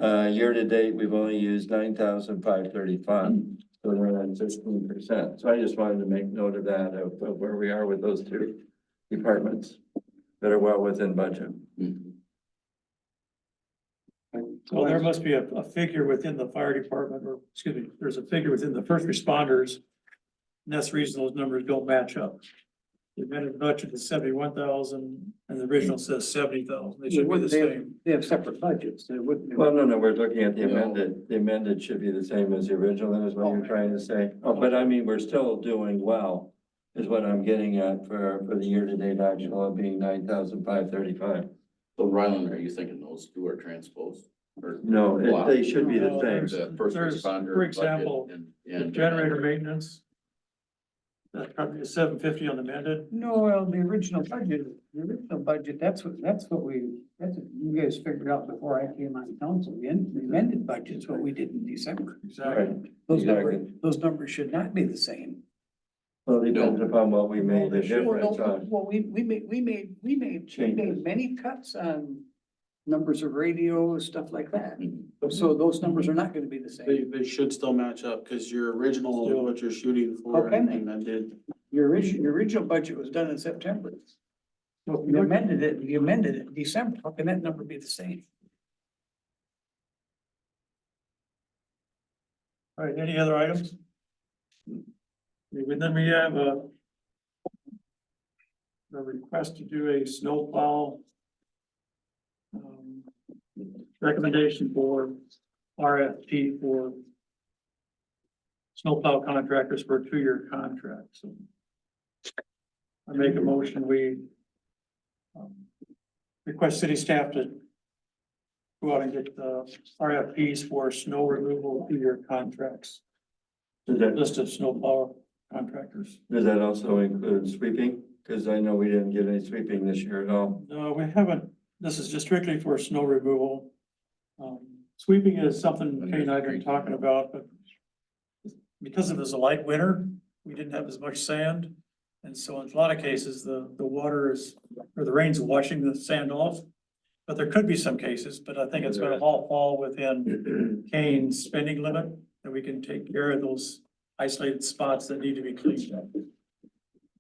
Year to date, we've only used 9,535, so we're at 16%. So I just wanted to make note of that, of where we are with those two departments that are well within budget. Well, there must be a figure within the fire department, or, excuse me, there's a figure within the first responders. And that's the reason those numbers don't match up. The amended budget is 71,000 and the original says 70,000. They should be the same. They have separate budgets, they wouldn't. Well, no, we're looking at the amended. The amended should be the same as the original, that is what you're trying to say. Oh, but I mean, we're still doing well, is what I'm getting at for the year-to-date actual of being 9,535. So Ryland, are you thinking those two are transposed? Or No, they should be the same. the first There's, responder for budget example, and generator maintenance. That's probably 750 on the amended. No, well, the original budget, that's what you guys figured out before I came on council. The amended budget's what we did in December. Exactly. Those numbers should not be the same. Well, it depends upon what we made the difference on. Well, we made many cuts on numbers of radios, stuff like that. So those numbers are not gonna be the same. They should still match up, cause your original, what you're shooting for Okay. and amended. Your original budget was done in September. So if you amended it in December, how can that number be the same? All right, any other items? And then we have a request to do a snowplow recommendation for RFP for snowplow contractors for a 2-year contract, so. I make a motion, we request city staff to go out and get RFPs for snow removal 2-year contracts. List of snowplow contractors. Does that also include sweeping? Because I know we didn't get any sweeping this year at all. No, we haven't. This is just strictly for snow removal. Sweeping is something Kay and I have been talking about, but because it was a light winter, we didn't have as much sand. And so in a lot of cases, the water is, or the rain's washing the sand off. But there could be some cases, but I think it's gonna all fall within Kane's spending limit, that we can take care of those isolated spots that need to be cleaned up.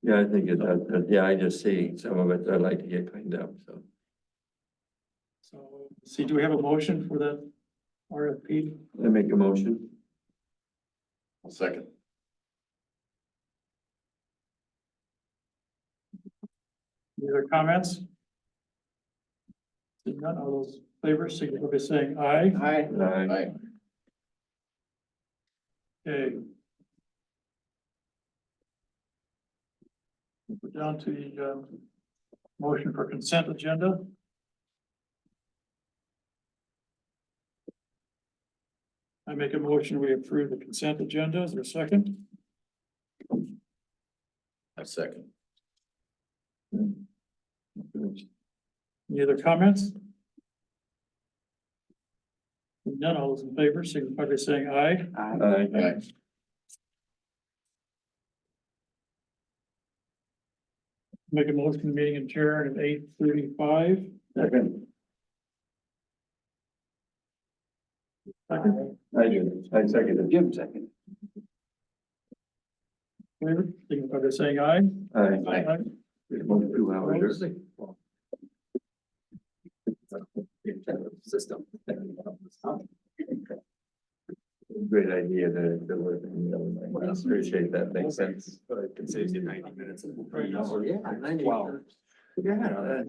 Yeah, I think it does. Yeah, I just see some of it that I'd like to get cleaned up, so. So, see, do we have a motion for that RFP? I make a motion. I'll second. Any other comments? Seeing none, all those in favor, signify by saying aye. Aye. Aye. Okay. We're down to the motion for consent agenda. I make a motion, we approve the consent agenda. Is there a second? I second. Any other comments? None, all those in favor, signify by saying aye. Aye. Make a motion, meeting adjourned at 8:35. Second. Second, I do. I second it. Jim second. favor, signify by saying aye. Aye. Almost 2 hours. System. Great idea to appreciate that. Makes sense. It saves you 90 minutes. Right now. Yeah, 90. Wow. Yeah.